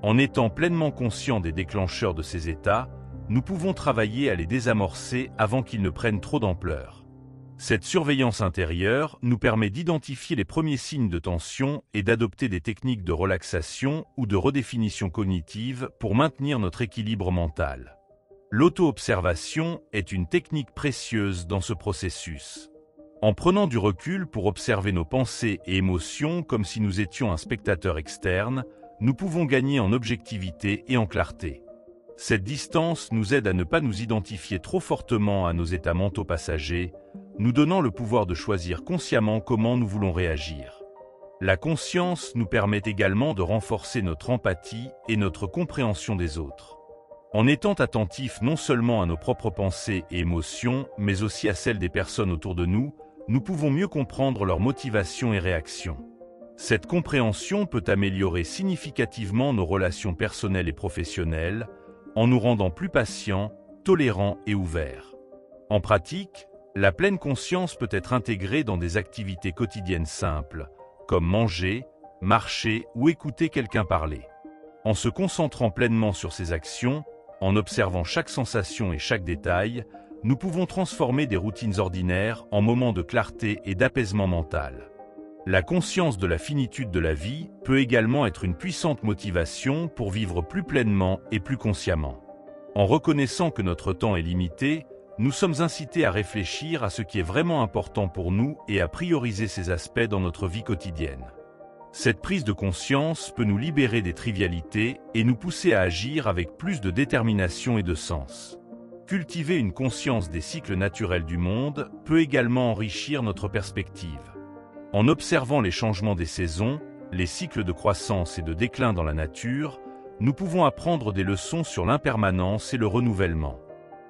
En étant pleinement conscients des déclencheurs de ces états, nous pouvons travailler à les désamorcer avant qu'ils ne prennent trop d'ampleur. Cette surveillance intérieure nous permet d'identifier les premiers signes de tension et d'adopter des techniques de relaxation ou de redéfinition cognitive pour maintenir notre équilibre mental. L'auto-observation est une technique précieuse dans ce processus. En prenant du recul pour observer nos pensées et émotions comme si nous étions un spectateur externe, nous pouvons gagner en objectivité et en clarté. Cette distance nous aide à ne pas nous identifier trop fortement à nos états mentaux passagers, nous donnant le pouvoir de choisir consciemment comment nous voulons réagir. La conscience nous permet également de renforcer notre empathie et notre compréhension des autres. En étant attentifs non seulement à nos propres pensées et émotions, mais aussi à celles des personnes autour de nous, nous pouvons mieux comprendre leurs motivations et réactions. Cette compréhension peut améliorer significativement nos relations personnelles et professionnelles, en nous rendant plus patients, tolérants et ouverts. En pratique, la pleine conscience peut être intégrée dans des activités quotidiennes simples, comme manger, marcher ou écouter quelqu'un parler. En se concentrant pleinement sur ces actions, en observant chaque sensation et chaque détail, nous pouvons transformer des routines ordinaires en moments de clarté et d'apaisement mental. La conscience de la finitude de la vie peut également être une puissante motivation pour vivre plus pleinement et plus consciemment. En reconnaissant que notre temps est limité, nous sommes incités à réfléchir à ce qui est vraiment important pour nous et à prioriser ces aspects dans notre vie quotidienne. Cette prise de conscience peut nous libérer des trivialités et nous pousser à agir avec plus de détermination et de sens. Cultiver une conscience des cycles naturels du monde peut également enrichir notre perspective. En observant les changements des saisons, les cycles de croissance et de déclin dans la nature, nous pouvons apprendre des leçons sur l'impermanence et le renouvellement.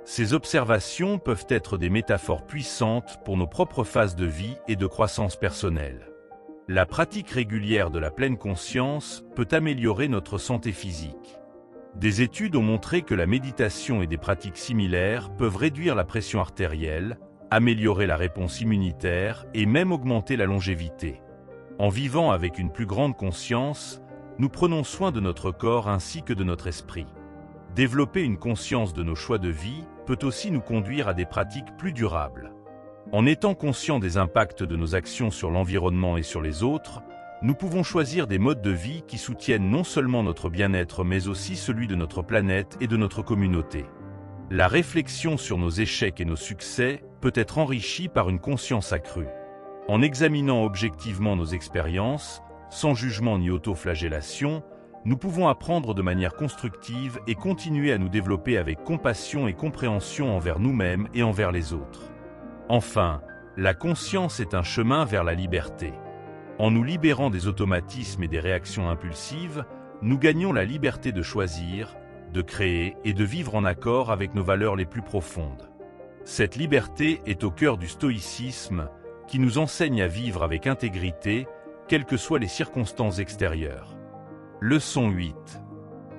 Ces observations peuvent être des métaphores puissantes pour nos propres phases de vie et de croissance personnelle. La pratique régulière de la pleine conscience peut améliorer notre santé physique. Des études ont montré que la méditation et des pratiques similaires peuvent réduire la pression artérielle, améliorer la réponse immunitaire et même augmenter la longévité. En vivant avec une plus grande conscience, nous prenons soin de notre corps ainsi que de notre esprit. Développer une conscience de nos choix de vie peut aussi nous conduire à des pratiques plus durables. En étant conscients des impacts de nos actions sur l'environnement et sur les autres, nous pouvons choisir des modes de vie qui soutiennent non seulement notre bien-être mais aussi celui de notre planète et de notre communauté. La réflexion sur nos échecs et nos succès peut être enrichie par une conscience accrue. En examinant objectivement nos expériences, sans jugement ni autoflagellation, nous pouvons apprendre de manière constructive et continuer à nous développer avec compassion et compréhension envers nous-mêmes et envers les autres. Enfin, la conscience est un chemin vers la liberté. En nous libérant des automatismes et des réactions impulsives, nous gagnons la liberté de choisir, de créer et de vivre en accord avec nos valeurs les plus profondes. Cette liberté est au cœur du stoïcisme, qui nous enseigne à vivre avec intégrité, quelles que soient les circonstances extérieures. Leçon 8.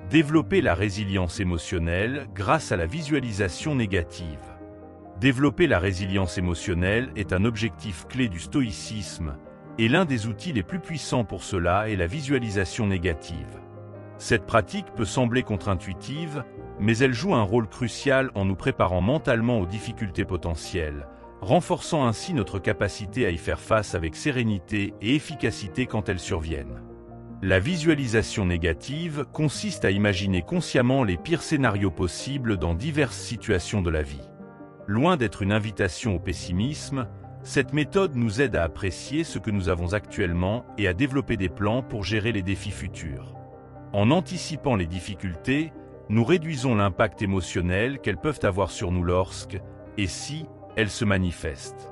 Développer la résilience émotionnelle grâce à la visualisation négative. Développer la résilience émotionnelle est un objectif clé du stoïcisme, et l'un des outils les plus puissants pour cela est la visualisation négative. Cette pratique peut sembler contre-intuitive, mais elle joue un rôle crucial en nous préparant mentalement aux difficultés potentielles, renforçant ainsi notre capacité à y faire face avec sérénité et efficacité quand elles surviennent. La visualisation négative consiste à imaginer consciemment les pires scénarios possibles dans diverses situations de la vie. Loin d'être une invitation au pessimisme, cette méthode nous aide à apprécier ce que nous avons actuellement et à développer des plans pour gérer les défis futurs. En anticipant les difficultés, nous réduisons l'impact émotionnel qu'elles peuvent avoir sur nous lorsque, et si, elles se manifestent.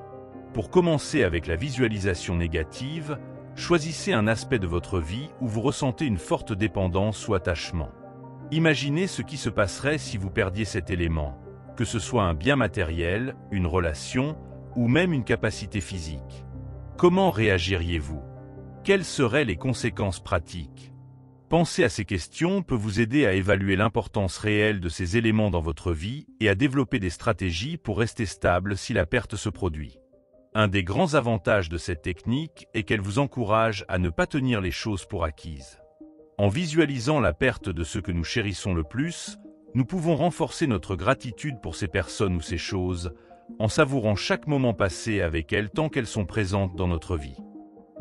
Pour commencer avec la visualisation négative, choisissez un aspect de votre vie où vous ressentez une forte dépendance ou attachement. Imaginez ce qui se passerait si vous perdiez cet élément, que ce soit un bien matériel, une relation ou même une capacité physique. Comment réagiriez-vous? Quelles seraient les conséquences pratiques? Penser à ces questions peut vous aider à évaluer l'importance réelle de ces éléments dans votre vie et à développer des stratégies pour rester stable si la perte se produit. Un des grands avantages de cette technique est qu'elle vous encourage à ne pas tenir les choses pour acquises. En visualisant la perte de ce que nous chérissons le plus, nous pouvons renforcer notre gratitude pour ces personnes ou ces choses, en savourant chaque moment passé avec elles tant qu'elles sont présentes dans notre vie.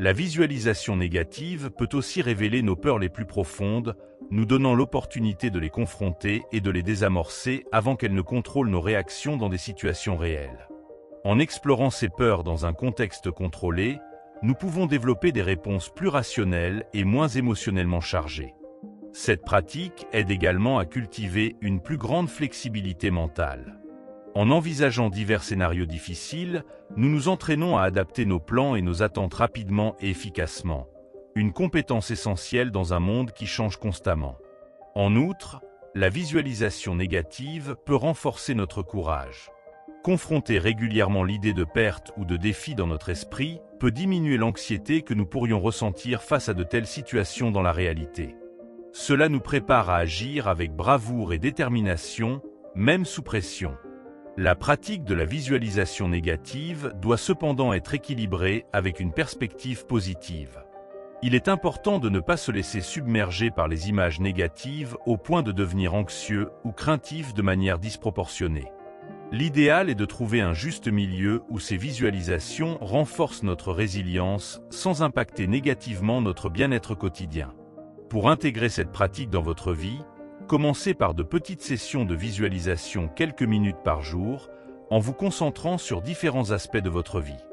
La visualisation négative peut aussi révéler nos peurs les plus profondes, nous donnant l'opportunité de les confronter et de les désamorcer avant qu'elles ne contrôlent nos réactions dans des situations réelles. En explorant ces peurs dans un contexte contrôlé, nous pouvons développer des réponses plus rationnelles et moins émotionnellement chargées. Cette pratique aide également à cultiver une plus grande flexibilité mentale. En envisageant divers scénarios difficiles, nous nous entraînons à adapter nos plans et nos attentes rapidement et efficacement, une compétence essentielle dans un monde qui change constamment. En outre, la visualisation négative peut renforcer notre courage. Confronter régulièrement l'idée de perte ou de défi dans notre esprit peut diminuer l'anxiété que nous pourrions ressentir face à de telles situations dans la réalité. Cela nous prépare à agir avec bravoure et détermination, même sous pression. La pratique de la visualisation négative doit cependant être équilibrée avec une perspective positive. Il est important de ne pas se laisser submerger par les images négatives au point de devenir anxieux ou craintif de manière disproportionnée. L'idéal est de trouver un juste milieu où ces visualisations renforcent notre résilience sans impacter négativement notre bien-être quotidien. Pour intégrer cette pratique dans votre vie, commencez par de petites sessions de visualisation quelques minutes par jour, en vous concentrant sur différents aspects de votre vie.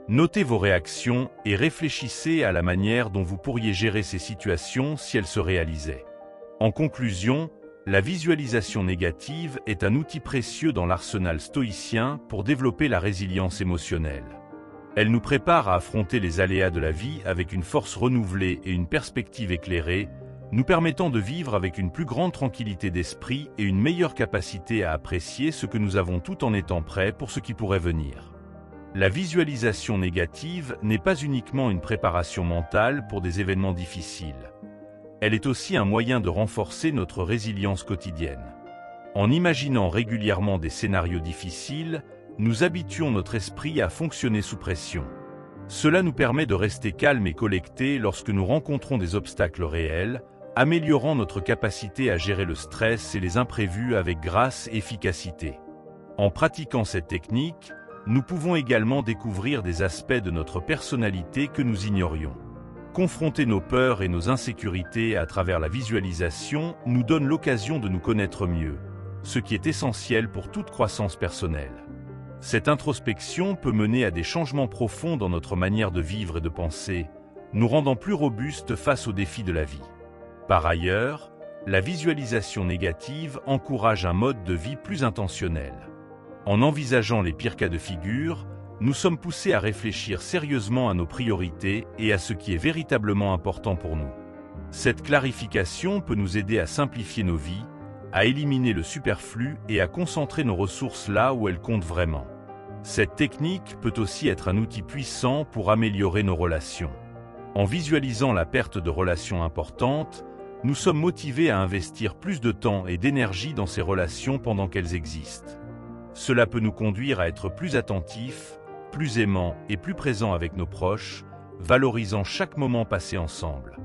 Notez vos réactions et réfléchissez à la manière dont vous pourriez gérer ces situations si elles se réalisaient. En conclusion, la visualisation négative est un outil précieux dans l'arsenal stoïcien pour développer la résilience émotionnelle. Elle nous prépare à affronter les aléas de la vie avec une force renouvelée et une perspective éclairée, nous permettant de vivre avec une plus grande tranquillité d'esprit et une meilleure capacité à apprécier ce que nous avons tout en étant prêts pour ce qui pourrait venir. La visualisation négative n'est pas uniquement une préparation mentale pour des événements difficiles. Elle est aussi un moyen de renforcer notre résilience quotidienne. En imaginant régulièrement des scénarios difficiles, nous habituons notre esprit à fonctionner sous pression. Cela nous permet de rester calmes et collectés lorsque nous rencontrons des obstacles réels, améliorant notre capacité à gérer le stress et les imprévus avec grâce et efficacité. En pratiquant cette technique, nous pouvons également découvrir des aspects de notre personnalité que nous ignorions. Confronter nos peurs et nos insécurités à travers la visualisation nous donne l'occasion de nous connaître mieux, ce qui est essentiel pour toute croissance personnelle. Cette introspection peut mener à des changements profonds dans notre manière de vivre et de penser, nous rendant plus robustes face aux défis de la vie. Par ailleurs, la visualisation négative encourage un mode de vie plus intentionnel. En envisageant les pires cas de figure, nous sommes poussés à réfléchir sérieusement à nos priorités et à ce qui est véritablement important pour nous. Cette clarification peut nous aider à simplifier nos vies, à éliminer le superflu et à concentrer nos ressources là où elles comptent vraiment. Cette technique peut aussi être un outil puissant pour améliorer nos relations. En visualisant la perte de relations importantes, nous sommes motivés à investir plus de temps et d'énergie dans ces relations pendant qu'elles existent. Cela peut nous conduire à être plus attentifs, plus aimants et plus présents avec nos proches, valorisant chaque moment passé ensemble.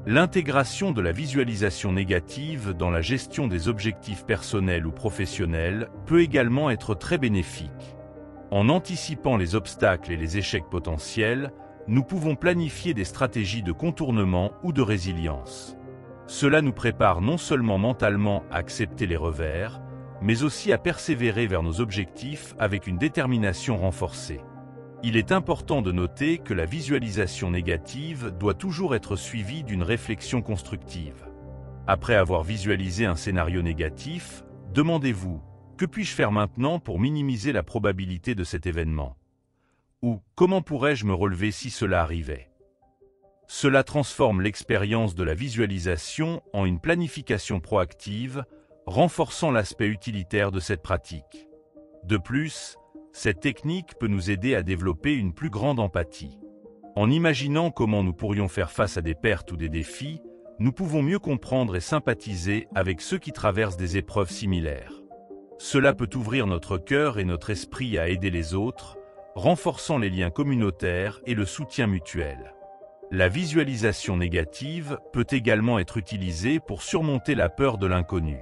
L'intégration de la visualisation négative dans la gestion des objectifs personnels ou professionnels peut également être très bénéfique. En anticipant les obstacles et les échecs potentiels, nous pouvons planifier des stratégies de contournement ou de résilience. Cela nous prépare non seulement mentalement à accepter les revers, mais aussi à persévérer vers nos objectifs avec une détermination renforcée. Il est important de noter que la visualisation négative doit toujours être suivie d'une réflexion constructive. Après avoir visualisé un scénario négatif, demandez-vous « Que puis-je faire maintenant pour minimiser la probabilité de cet événement ?» ou « Comment pourrais-je me relever si cela arrivait ?» Cela transforme l'expérience de la visualisation en une planification proactive, renforçant l'aspect utilitaire de cette pratique. De plus, cette technique peut nous aider à développer une plus grande empathie. En imaginant comment nous pourrions faire face à des pertes ou des défis, nous pouvons mieux comprendre et sympathiser avec ceux qui traversent des épreuves similaires. Cela peut ouvrir notre cœur et notre esprit à aider les autres, renforçant les liens communautaires et le soutien mutuel. La visualisation négative peut également être utilisée pour surmonter la peur de l'inconnu.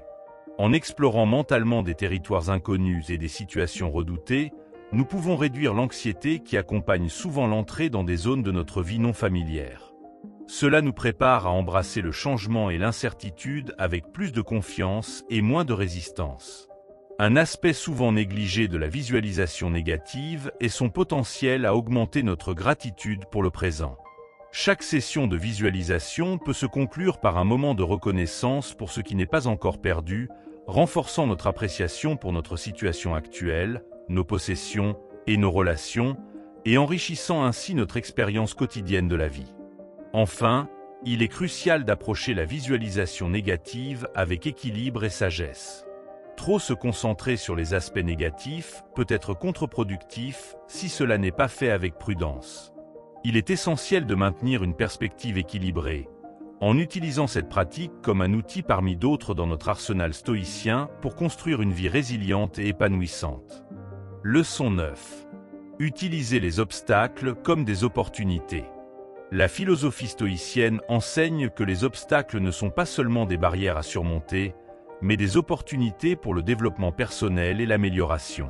En explorant mentalement des territoires inconnus et des situations redoutées, nous pouvons réduire l'anxiété qui accompagne souvent l'entrée dans des zones de notre vie non familières. Cela nous prépare à embrasser le changement et l'incertitude avec plus de confiance et moins de résistance. Un aspect souvent négligé de la visualisation négative est son potentiel à augmenter notre gratitude pour le présent. Chaque session de visualisation peut se conclure par un moment de reconnaissance pour ce qui n'est pas encore perdu, renforçant notre appréciation pour notre situation actuelle, nos possessions et nos relations, et enrichissant ainsi notre expérience quotidienne de la vie. Enfin, il est crucial d'approcher la visualisation négative avec équilibre et sagesse. Trop se concentrer sur les aspects négatifs peut être contre-productif si cela n'est pas fait avec prudence. Il est essentiel de maintenir une perspective équilibrée, en utilisant cette pratique comme un outil parmi d'autres dans notre arsenal stoïcien pour construire une vie résiliente et épanouissante. Leçon 9. Utilisez les obstacles comme des opportunités. La philosophie stoïcienne enseigne que les obstacles ne sont pas seulement des barrières à surmonter, mais des opportunités pour le développement personnel et l'amélioration.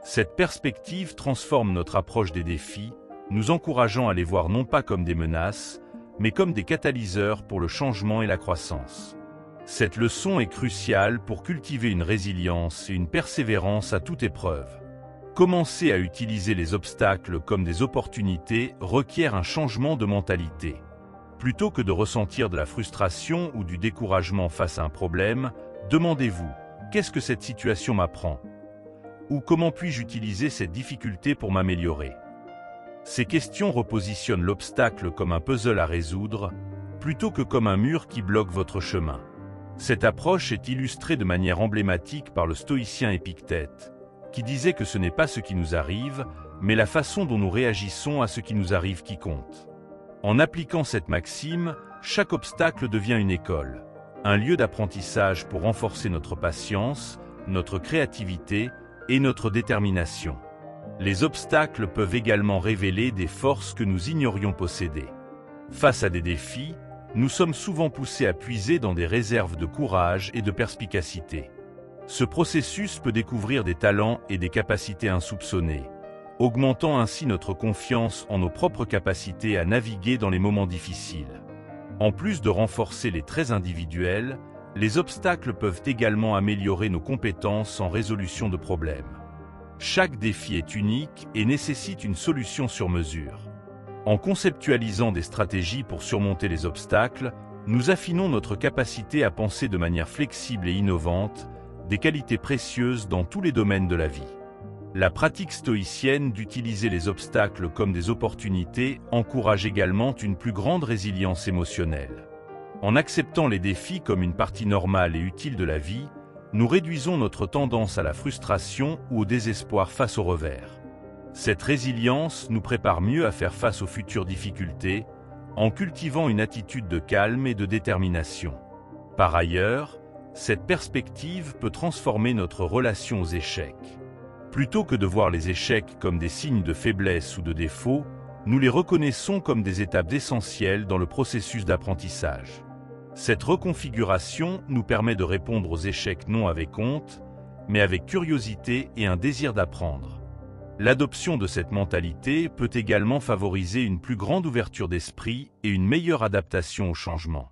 Cette perspective transforme notre approche des défis, nous encourageant à les voir non pas comme des menaces, mais comme des catalyseurs pour le changement et la croissance. Cette leçon est cruciale pour cultiver une résilience et une persévérance à toute épreuve. Commencer à utiliser les obstacles comme des opportunités requiert un changement de mentalité. Plutôt que de ressentir de la frustration ou du découragement face à un problème, demandez-vous « Qu'est-ce que cette situation m'apprend ?» ou « Comment puis-je utiliser cette difficulté pour m'améliorer ?» Ces questions repositionnent l'obstacle comme un puzzle à résoudre, plutôt que comme un mur qui bloque votre chemin. Cette approche est illustrée de manière emblématique par le stoïcien Épictète, qui disait que ce n'est pas ce qui nous arrive, mais la façon dont nous réagissons à ce qui nous arrive qui compte. En appliquant cette maxime, chaque obstacle devient une école, un lieu d'apprentissage pour renforcer notre patience, notre créativité et notre détermination. Les obstacles peuvent également révéler des forces que nous ignorions posséder. Face à des défis, nous sommes souvent poussés à puiser dans des réserves de courage et de perspicacité. Ce processus peut découvrir des talents et des capacités insoupçonnées, augmentant ainsi notre confiance en nos propres capacités à naviguer dans les moments difficiles. En plus de renforcer les traits individuels, les obstacles peuvent également améliorer nos compétences en résolution de problèmes. Chaque défi est unique et nécessite une solution sur mesure. En conceptualisant des stratégies pour surmonter les obstacles, nous affinons notre capacité à penser de manière flexible et innovante, des qualités précieuses dans tous les domaines de la vie. La pratique stoïcienne d'utiliser les obstacles comme des opportunités encourage également une plus grande résilience émotionnelle. En acceptant les défis comme une partie normale et utile de la vie, nous réduisons notre tendance à la frustration ou au désespoir face aux revers. Cette résilience nous prépare mieux à faire face aux futures difficultés, en cultivant une attitude de calme et de détermination. Par ailleurs, cette perspective peut transformer notre relation aux échecs. Plutôt que de voir les échecs comme des signes de faiblesse ou de défaut, nous les reconnaissons comme des étapes essentielles dans le processus d'apprentissage. Cette reconfiguration nous permet de répondre aux échecs non avec honte, mais avec curiosité et un désir d'apprendre. L'adoption de cette mentalité peut également favoriser une plus grande ouverture d'esprit et une meilleure adaptation au changement.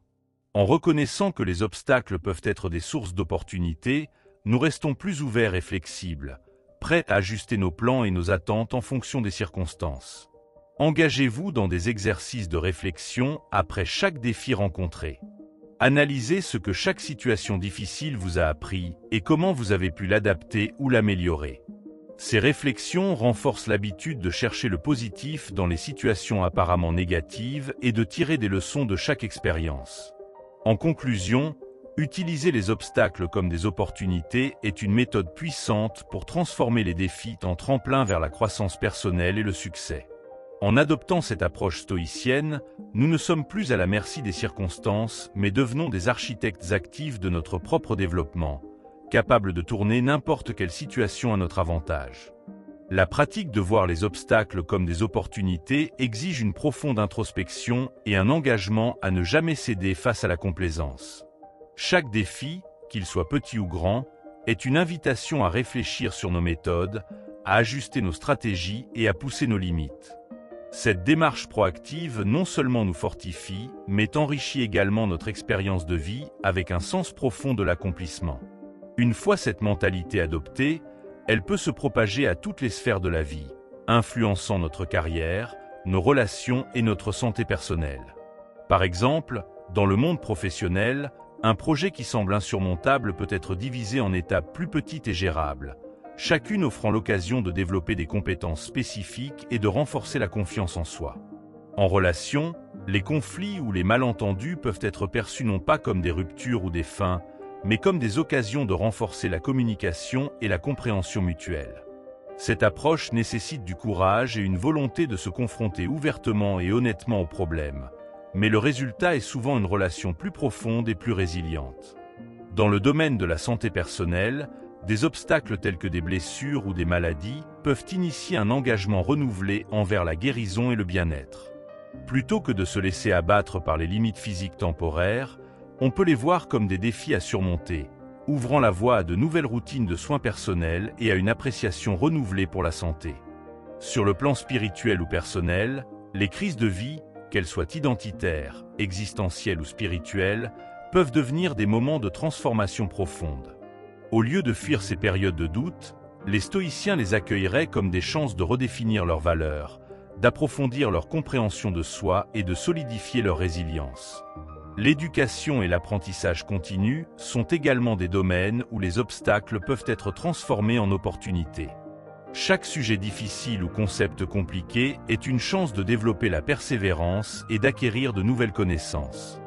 En reconnaissant que les obstacles peuvent être des sources d'opportunités, nous restons plus ouverts et flexibles, prêts à ajuster nos plans et nos attentes en fonction des circonstances. Engagez-vous dans des exercices de réflexion après chaque défi rencontré. Analysez ce que chaque situation difficile vous a appris et comment vous avez pu l'adapter ou l'améliorer. Ces réflexions renforcent l'habitude de chercher le positif dans les situations apparemment négatives et de tirer des leçons de chaque expérience. En conclusion, utiliser les obstacles comme des opportunités est une méthode puissante pour transformer les défis en tremplin vers la croissance personnelle et le succès. En adoptant cette approche stoïcienne, nous ne sommes plus à la merci des circonstances, mais devenons des architectes actifs de notre propre développement, capables de tourner n'importe quelle situation à notre avantage. La pratique de voir les obstacles comme des opportunités exige une profonde introspection et un engagement à ne jamais céder face à la complaisance. Chaque défi, qu'il soit petit ou grand, est une invitation à réfléchir sur nos méthodes, à ajuster nos stratégies et à pousser nos limites. Cette démarche proactive non seulement nous fortifie, mais enrichit également notre expérience de vie avec un sens profond de l'accomplissement. Une fois cette mentalité adoptée, elle peut se propager à toutes les sphères de la vie, influençant notre carrière, nos relations et notre santé personnelle. Par exemple, dans le monde professionnel, un projet qui semble insurmontable peut être divisé en étapes plus petites et gérables, chacune offrant l'occasion de développer des compétences spécifiques et de renforcer la confiance en soi. En relation, les conflits ou les malentendus peuvent être perçus non pas comme des ruptures ou des fins, mais comme des occasions de renforcer la communication et la compréhension mutuelle. Cette approche nécessite du courage et une volonté de se confronter ouvertement et honnêtement aux problèmes, mais le résultat est souvent une relation plus profonde et plus résiliente. Dans le domaine de la santé personnelle, des obstacles tels que des blessures ou des maladies peuvent initier un engagement renouvelé envers la guérison et le bien-être. Plutôt que de se laisser abattre par les limites physiques temporaires, on peut les voir comme des défis à surmonter, ouvrant la voie à de nouvelles routines de soins personnels et à une appréciation renouvelée pour la santé. Sur le plan spirituel ou personnel, les crises de vie, qu'elles soient identitaires, existentielles ou spirituelles, peuvent devenir des moments de transformation profonde. Au lieu de fuir ces périodes de doute, les stoïciens les accueilleraient comme des chances de redéfinir leurs valeurs, d'approfondir leur compréhension de soi et de solidifier leur résilience. L'éducation et l'apprentissage continu sont également des domaines où les obstacles peuvent être transformés en opportunités. Chaque sujet difficile ou concept compliqué est une chance de développer la persévérance et d'acquérir de nouvelles connaissances.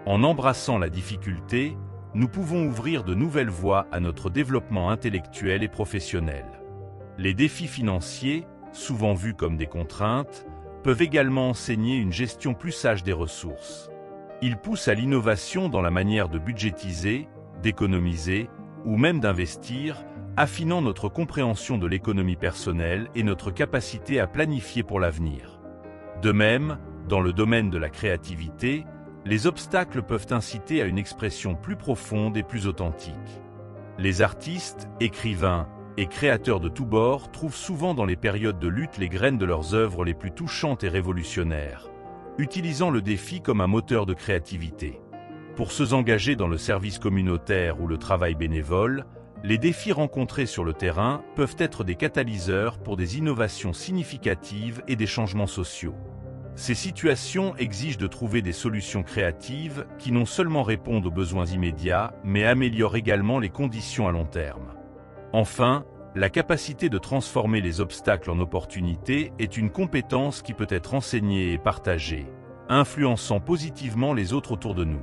En embrassant la difficulté, nous pouvons ouvrir de nouvelles voies à notre développement intellectuel et professionnel. Les défis financiers, souvent vus comme des contraintes, peuvent également enseigner une gestion plus sage des ressources. Ils poussent à l'innovation dans la manière de budgétiser, d'économiser ou même d'investir, affinant notre compréhension de l'économie personnelle et notre capacité à planifier pour l'avenir. De même, dans le domaine de la créativité, les obstacles peuvent inciter à une expression plus profonde et plus authentique. Les artistes, écrivains et créateurs de tous bords trouvent souvent dans les périodes de lutte les graines de leurs œuvres les plus touchantes et révolutionnaires, utilisant le défi comme un moteur de créativité. Pour ceux engagés dans le service communautaire ou le travail bénévole, Les défis rencontrés sur le terrain peuvent être des catalyseurs pour des innovations significatives et des changements sociaux. Ces situations exigent de trouver des solutions créatives qui non seulement répondent aux besoins immédiats, mais améliorent également les conditions à long terme. Enfin, la capacité de transformer les obstacles en opportunités est une compétence qui peut être enseignée et partagée, influençant positivement les autres autour de nous.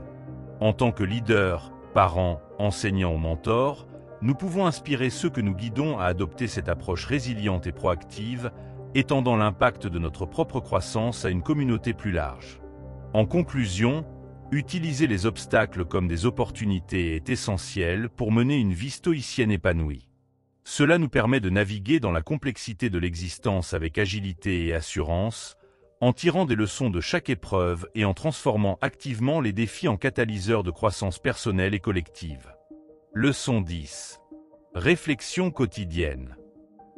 En tant que leaders, parents, enseignants ou mentors, nous pouvons inspirer ceux que nous guidons à adopter cette approche résiliente et proactive, étendant l'impact de notre propre croissance à une communauté plus large. En conclusion, utiliser les obstacles comme des opportunités est essentiel pour mener une vie stoïcienne épanouie. Cela nous permet de naviguer dans la complexité de l'existence avec agilité et assurance, en tirant des leçons de chaque épreuve et en transformant activement les défis en catalyseurs de croissance personnelle et collective. Leçon 10. Réflexion quotidienne.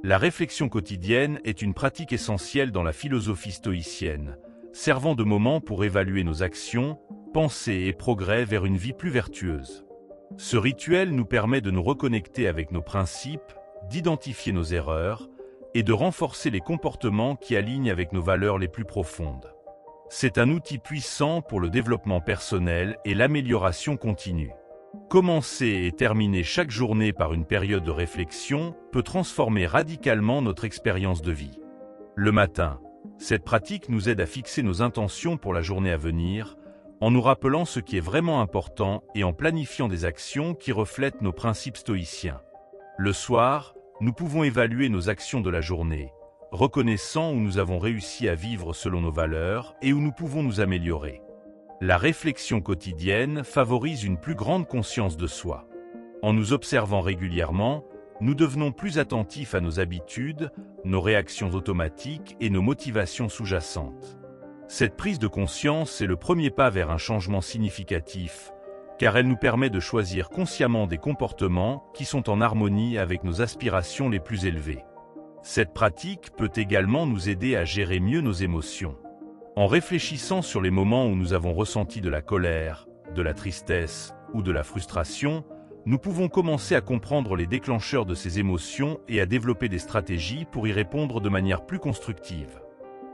La réflexion quotidienne est une pratique essentielle dans la philosophie stoïcienne, servant de moment pour évaluer nos actions, pensées et progrès vers une vie plus vertueuse. Ce rituel nous permet de nous reconnecter avec nos principes, d'identifier nos erreurs et de renforcer les comportements qui alignent avec nos valeurs les plus profondes. C'est un outil puissant pour le développement personnel et l'amélioration continue. Commencer et terminer chaque journée par une période de réflexion peut transformer radicalement notre expérience de vie. Le matin, cette pratique nous aide à fixer nos intentions pour la journée à venir, en nous rappelant ce qui est vraiment important et en planifiant des actions qui reflètent nos principes stoïciens. Le soir, nous pouvons évaluer nos actions de la journée, reconnaissant où nous avons réussi à vivre selon nos valeurs et où nous pouvons nous améliorer. La réflexion quotidienne favorise une plus grande conscience de soi. En nous observant régulièrement, nous devenons plus attentifs à nos habitudes, nos réactions automatiques et nos motivations sous-jacentes. Cette prise de conscience est le premier pas vers un changement significatif, car elle nous permet de choisir consciemment des comportements qui sont en harmonie avec nos aspirations les plus élevées. Cette pratique peut également nous aider à gérer mieux nos émotions. En réfléchissant sur les moments où nous avons ressenti de la colère, de la tristesse ou de la frustration, nous pouvons commencer à comprendre les déclencheurs de ces émotions et à développer des stratégies pour y répondre de manière plus constructive.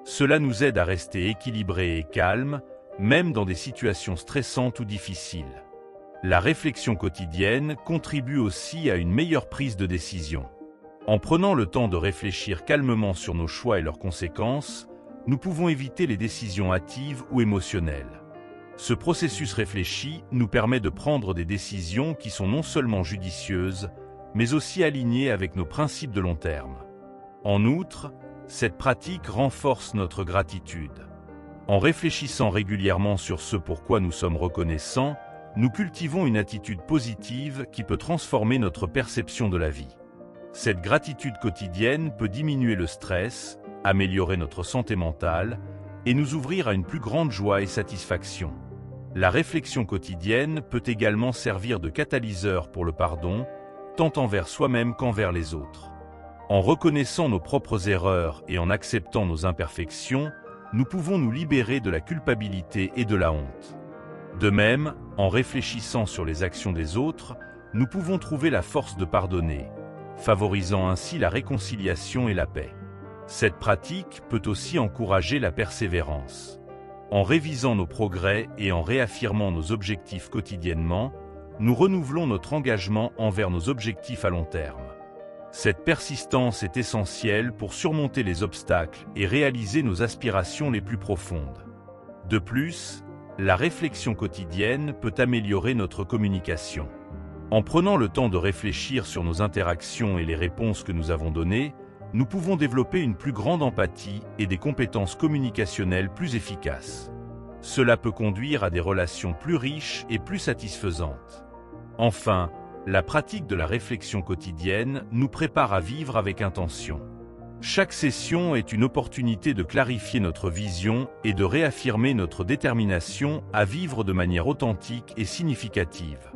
Cela nous aide à rester équilibrés et calmes, même dans des situations stressantes ou difficiles. La réflexion quotidienne contribue aussi à une meilleure prise de décision. En prenant le temps de réfléchir calmement sur nos choix et leurs conséquences, nous pouvons éviter les décisions hâtives ou émotionnelles. Ce processus réfléchi nous permet de prendre des décisions qui sont non seulement judicieuses, mais aussi alignées avec nos principes de long terme. En outre, cette pratique renforce notre gratitude. En réfléchissant régulièrement sur ce pourquoi nous sommes reconnaissants, nous cultivons une attitude positive qui peut transformer notre perception de la vie. Cette gratitude quotidienne peut diminuer le stress, améliorer notre santé mentale et nous ouvrir à une plus grande joie et satisfaction. La réflexion quotidienne peut également servir de catalyseur pour le pardon, tant envers soi-même qu'envers les autres. En reconnaissant nos propres erreurs et en acceptant nos imperfections, nous pouvons nous libérer de la culpabilité et de la honte. De même, en réfléchissant sur les actions des autres, nous pouvons trouver la force de pardonner, favorisant ainsi la réconciliation et la paix. Cette pratique peut aussi encourager la persévérance. En révisant nos progrès et en réaffirmant nos objectifs quotidiennement, nous renouvelons notre engagement envers nos objectifs à long terme. Cette persistance est essentielle pour surmonter les obstacles et réaliser nos aspirations les plus profondes. De plus, la réflexion quotidienne peut améliorer notre communication. En prenant le temps de réfléchir sur nos interactions et les réponses que nous avons données, nous pouvons développer une plus grande empathie et des compétences communicationnelles plus efficaces. Cela peut conduire à des relations plus riches et plus satisfaisantes. Enfin, la pratique de la réflexion quotidienne nous prépare à vivre avec intention. Chaque session est une opportunité de clarifier notre vision et de réaffirmer notre détermination à vivre de manière authentique et significative.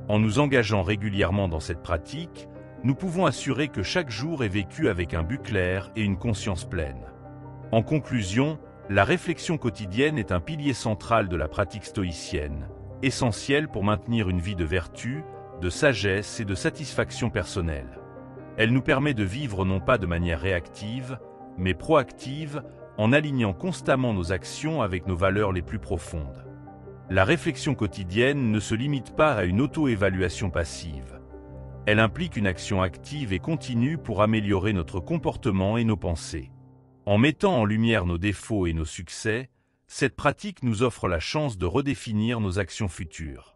En nous engageant régulièrement dans cette pratique, nous pouvons assurer que chaque jour est vécu avec un but clair et une conscience pleine. En conclusion, la réflexion quotidienne est un pilier central de la pratique stoïcienne, essentiel pour maintenir une vie de vertu, de sagesse et de satisfaction personnelle. Elle nous permet de vivre non pas de manière réactive, mais proactive, en alignant constamment nos actions avec nos valeurs les plus profondes. La réflexion quotidienne ne se limite pas à une auto-évaluation passive. Elle implique une action active et continue pour améliorer notre comportement et nos pensées. En mettant en lumière nos défauts et nos succès, cette pratique nous offre la chance de redéfinir nos actions futures.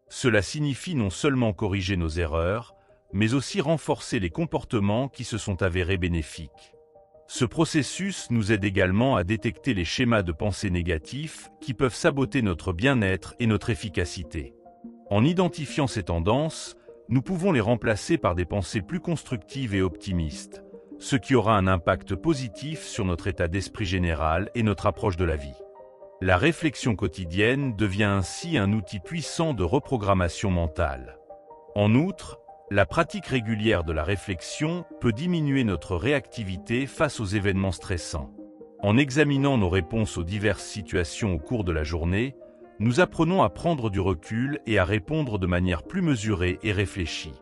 Cela signifie non seulement corriger nos erreurs, mais aussi renforcer les comportements qui se sont avérés bénéfiques. Ce processus nous aide également à détecter les schémas de pensée négatifs qui peuvent saboter notre bien-être et notre efficacité. En identifiant ces tendances, nous pouvons les remplacer par des pensées plus constructives et optimistes, ce qui aura un impact positif sur notre état d'esprit général et notre approche de la vie. La réflexion quotidienne devient ainsi un outil puissant de reprogrammation mentale. En outre, la pratique régulière de la réflexion peut diminuer notre réactivité face aux événements stressants. En examinant nos réponses aux diverses situations au cours de la journée, nous apprenons à prendre du recul et à répondre de manière plus mesurée et réfléchie.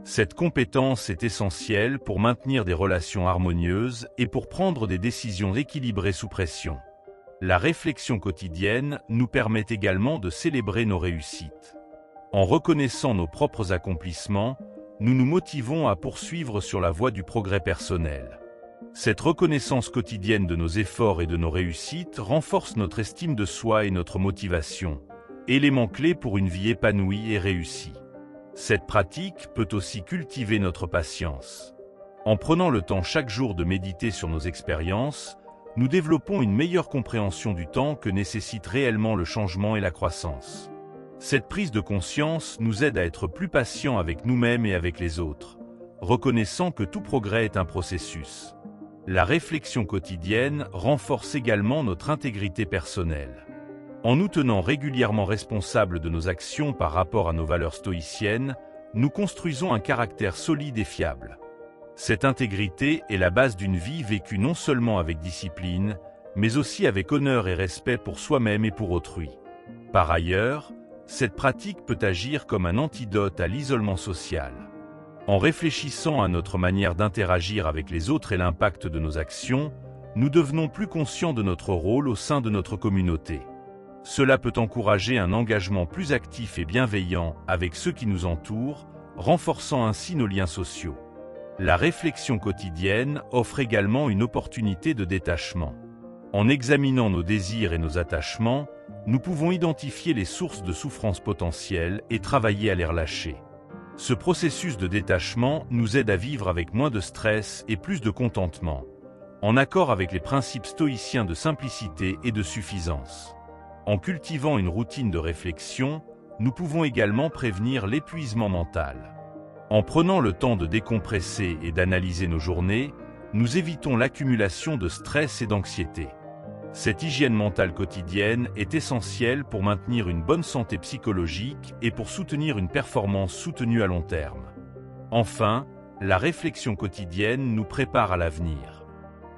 Cette compétence est essentielle pour maintenir des relations harmonieuses et pour prendre des décisions équilibrées sous pression. La réflexion quotidienne nous permet également de célébrer nos réussites. En reconnaissant nos propres accomplissements, nous nous motivons à poursuivre sur la voie du progrès personnel. Cette reconnaissance quotidienne de nos efforts et de nos réussites renforce notre estime de soi et notre motivation, éléments clés pour une vie épanouie et réussie. Cette pratique peut aussi cultiver notre patience. En prenant le temps chaque jour de méditer sur nos expériences, nous développons une meilleure compréhension du temps que nécessite réellement le changement et la croissance. Cette prise de conscience nous aide à être plus patients avec nous-mêmes et avec les autres, reconnaissant que tout progrès est un processus. La réflexion quotidienne renforce également notre intégrité personnelle. En nous tenant régulièrement responsables de nos actions par rapport à nos valeurs stoïciennes, nous construisons un caractère solide et fiable. Cette intégrité est la base d'une vie vécue non seulement avec discipline, mais aussi avec honneur et respect pour soi-même et pour autrui. Par ailleurs, cette pratique peut agir comme un antidote à l'isolement social. En réfléchissant à notre manière d'interagir avec les autres et l'impact de nos actions, nous devenons plus conscients de notre rôle au sein de notre communauté. Cela peut encourager un engagement plus actif et bienveillant avec ceux qui nous entourent, renforçant ainsi nos liens sociaux. La réflexion quotidienne offre également une opportunité de détachement. En examinant nos désirs et nos attachements, nous pouvons identifier les sources de souffrance potentielles et travailler à les relâcher. Ce processus de détachement nous aide à vivre avec moins de stress et plus de contentement, en accord avec les principes stoïciens de simplicité et de suffisance. En cultivant une routine de réflexion, nous pouvons également prévenir l'épuisement mental. En prenant le temps de décompresser et d'analyser nos journées, nous évitons l'accumulation de stress et d'anxiété. Cette hygiène mentale quotidienne est essentielle pour maintenir une bonne santé psychologique et pour soutenir une performance soutenue à long terme. Enfin, la réflexion quotidienne nous prépare à l'avenir.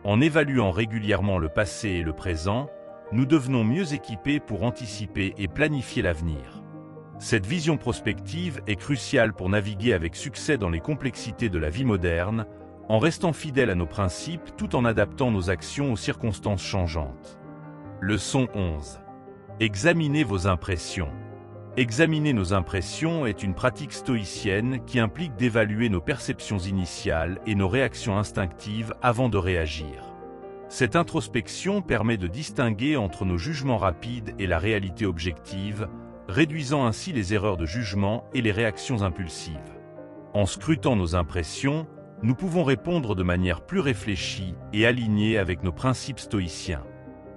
En évaluant régulièrement le passé et le présent, nous devenons mieux équipés pour anticiper et planifier l'avenir. Cette vision prospective est cruciale pour naviguer avec succès dans les complexités de la vie moderne, en restant fidèles à nos principes tout en adaptant nos actions aux circonstances changeantes. Leçon 11. Examinez vos impressions. Examiner nos impressions est une pratique stoïcienne qui implique d'évaluer nos perceptions initiales et nos réactions instinctives avant de réagir. Cette introspection permet de distinguer entre nos jugements rapides et la réalité objective, réduisant ainsi les erreurs de jugement et les réactions impulsives. En scrutant nos impressions, nous pouvons répondre de manière plus réfléchie et alignée avec nos principes stoïciens.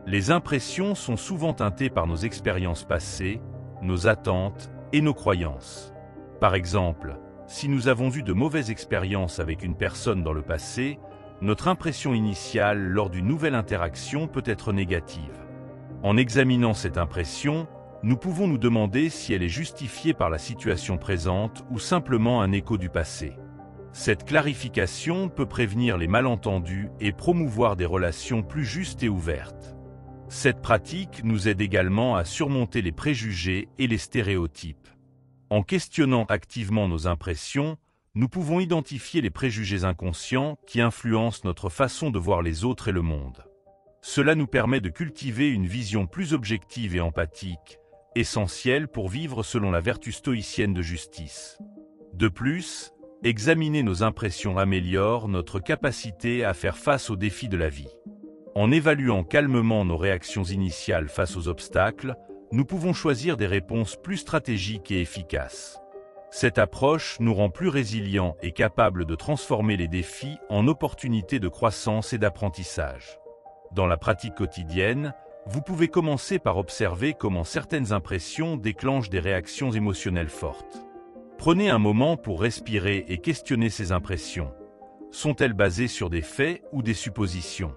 Les impressions sont souvent teintées par nos expériences passées, nos attentes et nos croyances. Par exemple, si nous avons eu de mauvaises expériences avec une personne dans le passé, notre impression initiale lors d'une nouvelle interaction peut être négative. En examinant cette impression, nous pouvons nous demander si elle est justifiée par la situation présente ou simplement un écho du passé. Cette clarification peut prévenir les malentendus et promouvoir des relations plus justes et ouvertes. Cette pratique nous aide également à surmonter les préjugés et les stéréotypes. En questionnant activement nos impressions, nous pouvons identifier les préjugés inconscients qui influencent notre façon de voir les autres et le monde. Cela nous permet de cultiver une vision plus objective et empathique, essentielle pour vivre selon la vertu stoïcienne de justice. De plus, examiner nos impressions améliore notre capacité à faire face aux défis de la vie. En évaluant calmement nos réactions initiales face aux obstacles, nous pouvons choisir des réponses plus stratégiques et efficaces. Cette approche nous rend plus résilients et capables de transformer les défis en opportunités de croissance et d'apprentissage. Dans la pratique quotidienne, vous pouvez commencer par observer comment certaines impressions déclenchent des réactions émotionnelles fortes. Prenez un moment pour respirer et questionner ces impressions. Sont-elles basées sur des faits ou des suppositions ?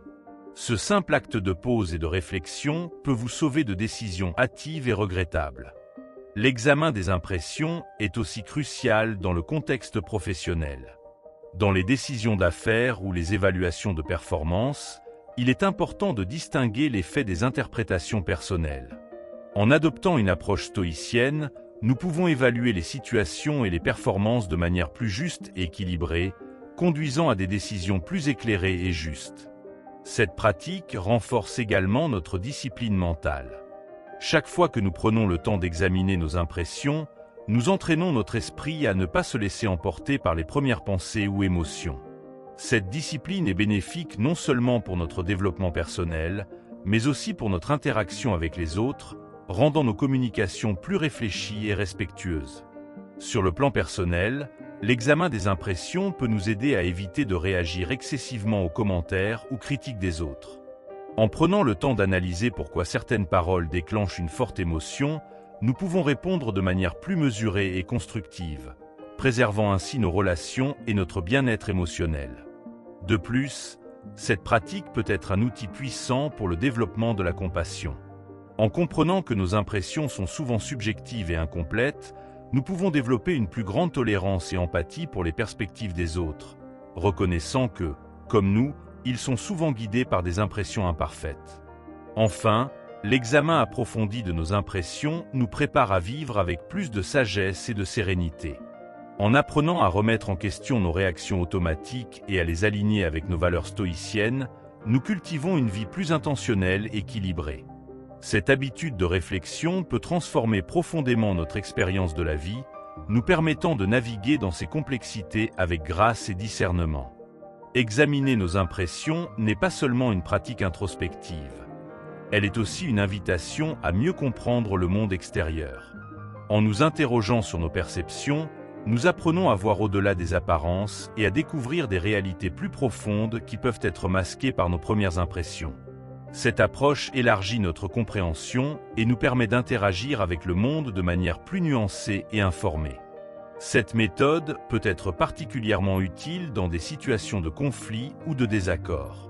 Ce simple acte de pause et de réflexion peut vous sauver de décisions hâtives et regrettables. L'examen des impressions est aussi crucial dans le contexte professionnel. Dans les décisions d'affaires ou les évaluations de performance, il est important de distinguer les faits des interprétations personnelles. En adoptant une approche stoïcienne, nous pouvons évaluer les situations et les performances de manière plus juste et équilibrée, conduisant à des décisions plus éclairées et justes. Cette pratique renforce également notre discipline mentale. Chaque fois que nous prenons le temps d'examiner nos impressions, nous entraînons notre esprit à ne pas se laisser emporter par les premières pensées ou émotions. Cette discipline est bénéfique non seulement pour notre développement personnel, mais aussi pour notre interaction avec les autres, rendant nos communications plus réfléchies et respectueuses. Sur le plan personnel, l'examen des impressions peut nous aider à éviter de réagir excessivement aux commentaires ou critiques des autres. En prenant le temps d'analyser pourquoi certaines paroles déclenchent une forte émotion, nous pouvons répondre de manière plus mesurée et constructive, préservant ainsi nos relations et notre bien-être émotionnel. De plus, cette pratique peut être un outil puissant pour le développement de la compassion. En comprenant que nos impressions sont souvent subjectives et incomplètes, nous pouvons développer une plus grande tolérance et empathie pour les perspectives des autres, reconnaissant que, comme nous, ils sont souvent guidés par des impressions imparfaites. Enfin, l'examen approfondi de nos impressions nous prépare à vivre avec plus de sagesse et de sérénité. En apprenant à remettre en question nos réactions automatiques et à les aligner avec nos valeurs stoïciennes, nous cultivons une vie plus intentionnelle et équilibrée. Cette habitude de réflexion peut transformer profondément notre expérience de la vie, nous permettant de naviguer dans ces complexités avec grâce et discernement. Examiner nos impressions n'est pas seulement une pratique introspective. Elle est aussi une invitation à mieux comprendre le monde extérieur. En nous interrogeant sur nos perceptions, nous apprenons à voir au-delà des apparences et à découvrir des réalités plus profondes qui peuvent être masquées par nos premières impressions. Cette approche élargit notre compréhension et nous permet d'interagir avec le monde de manière plus nuancée et informée. Cette méthode peut être particulièrement utile dans des situations de conflit ou de désaccord.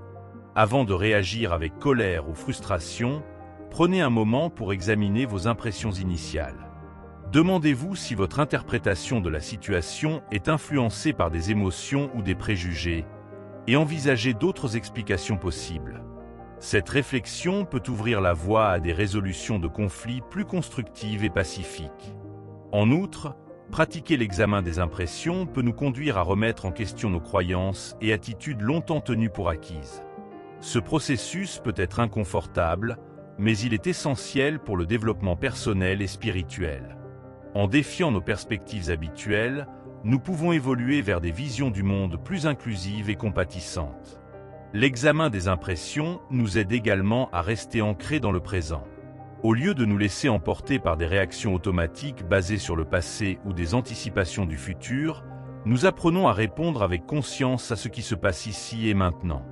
Avant de réagir avec colère ou frustration, prenez un moment pour examiner vos impressions initiales. Demandez-vous si votre interprétation de la situation est influencée par des émotions ou des préjugés, et envisagez d'autres explications possibles. Cette réflexion peut ouvrir la voie à des résolutions de conflits plus constructives et pacifiques. En outre, pratiquer l'examen des impressions peut nous conduire à remettre en question nos croyances et attitudes longtemps tenues pour acquises. Ce processus peut être inconfortable, mais il est essentiel pour le développement personnel et spirituel. En défiant nos perspectives habituelles, nous pouvons évoluer vers des visions du monde plus inclusives et compatissantes. L'examen des impressions nous aide également à rester ancrés dans le présent. Au lieu de nous laisser emporter par des réactions automatiques basées sur le passé ou des anticipations du futur, nous apprenons à répondre avec conscience à ce qui se passe ici et maintenant.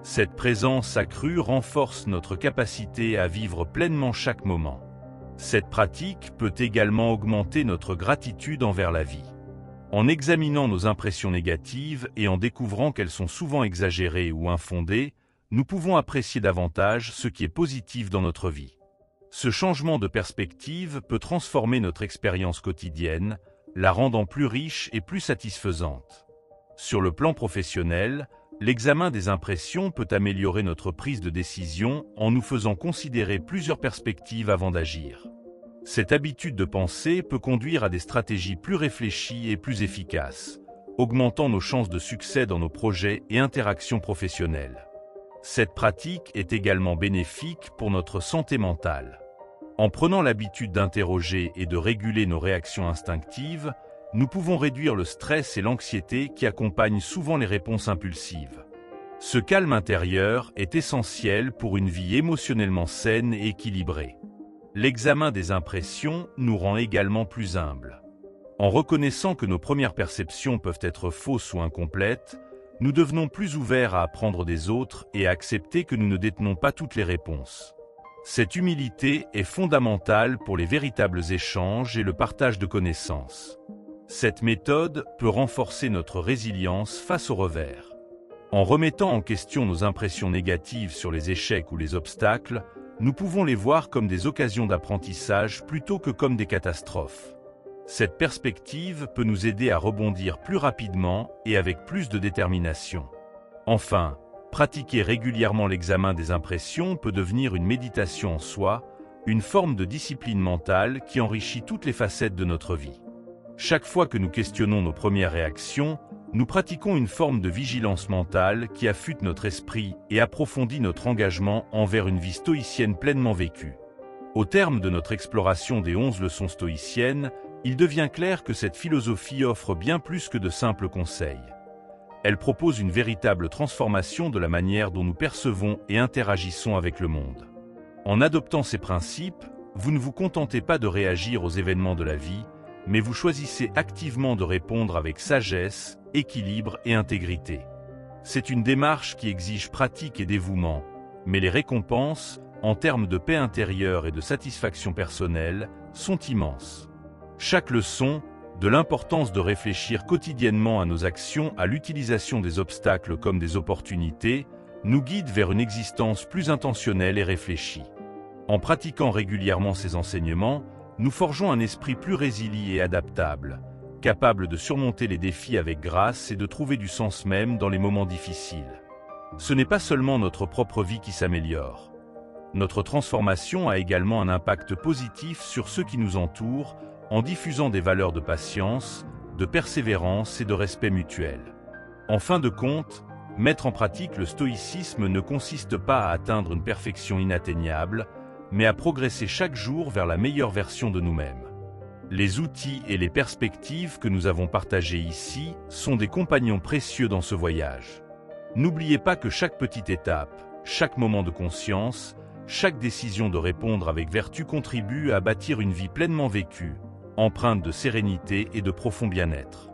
Cette présence accrue renforce notre capacité à vivre pleinement chaque moment. Cette pratique peut également augmenter notre gratitude envers la vie. En examinant nos impressions négatives et en découvrant qu'elles sont souvent exagérées ou infondées, nous pouvons apprécier davantage ce qui est positif dans notre vie. Ce changement de perspective peut transformer notre expérience quotidienne, la rendant plus riche et plus satisfaisante. Sur le plan professionnel, l'examen des impressions peut améliorer notre prise de décision en nous faisant considérer plusieurs perspectives avant d'agir. Cette habitude de penser peut conduire à des stratégies plus réfléchies et plus efficaces, augmentant nos chances de succès dans nos projets et interactions professionnelles. Cette pratique est également bénéfique pour notre santé mentale. En prenant l'habitude d'interroger et de réguler nos réactions instinctives, nous pouvons réduire le stress et l'anxiété qui accompagnent souvent les réponses impulsives. Ce calme intérieur est essentiel pour une vie émotionnellement saine et équilibrée. L'examen des impressions nous rend également plus humbles. En reconnaissant que nos premières perceptions peuvent être fausses ou incomplètes, nous devenons plus ouverts à apprendre des autres et à accepter que nous ne détenons pas toutes les réponses. Cette humilité est fondamentale pour les véritables échanges et le partage de connaissances. Cette méthode peut renforcer notre résilience face aux revers. En remettant en question nos impressions négatives sur les échecs ou les obstacles, nous pouvons les voir comme des occasions d'apprentissage plutôt que comme des catastrophes. Cette perspective peut nous aider à rebondir plus rapidement et avec plus de détermination. Enfin, pratiquer régulièrement l'examen des impressions peut devenir une méditation en soi, une forme de discipline mentale qui enrichit toutes les facettes de notre vie. Chaque fois que nous questionnons nos premières réactions, nous pratiquons une forme de vigilance mentale qui affûte notre esprit et approfondit notre engagement envers une vie stoïcienne pleinement vécue. Au terme de notre exploration des 11 leçons stoïciennes, il devient clair que cette philosophie offre bien plus que de simples conseils. Elle propose une véritable transformation de la manière dont nous percevons et interagissons avec le monde. En adoptant ces principes, vous ne vous contentez pas de réagir aux événements de la vie, mais vous choisissez activement de répondre avec sagesse, équilibre et intégrité. C'est une démarche qui exige pratique et dévouement, mais les récompenses, en termes de paix intérieure et de satisfaction personnelle, sont immenses. Chaque leçon, de l'importance de réfléchir quotidiennement à nos actions à l'utilisation des obstacles comme des opportunités, nous guide vers une existence plus intentionnelle et réfléchie. En pratiquant régulièrement ces enseignements, nous forgeons un esprit plus résilient et adaptable, capable de surmonter les défis avec grâce et de trouver du sens même dans les moments difficiles. Ce n'est pas seulement notre propre vie qui s'améliore. Notre transformation a également un impact positif sur ceux qui nous entourent, en diffusant des valeurs de patience, de persévérance et de respect mutuel. En fin de compte, mettre en pratique le stoïcisme ne consiste pas à atteindre une perfection inatteignable, mais à progresser chaque jour vers la meilleure version de nous-mêmes. Les outils et les perspectives que nous avons partagés ici sont des compagnons précieux dans ce voyage. N'oubliez pas que chaque petite étape, chaque moment de conscience, chaque décision de répondre avec vertu contribue à bâtir une vie pleinement vécue, empreinte de sérénité et de profond bien-être.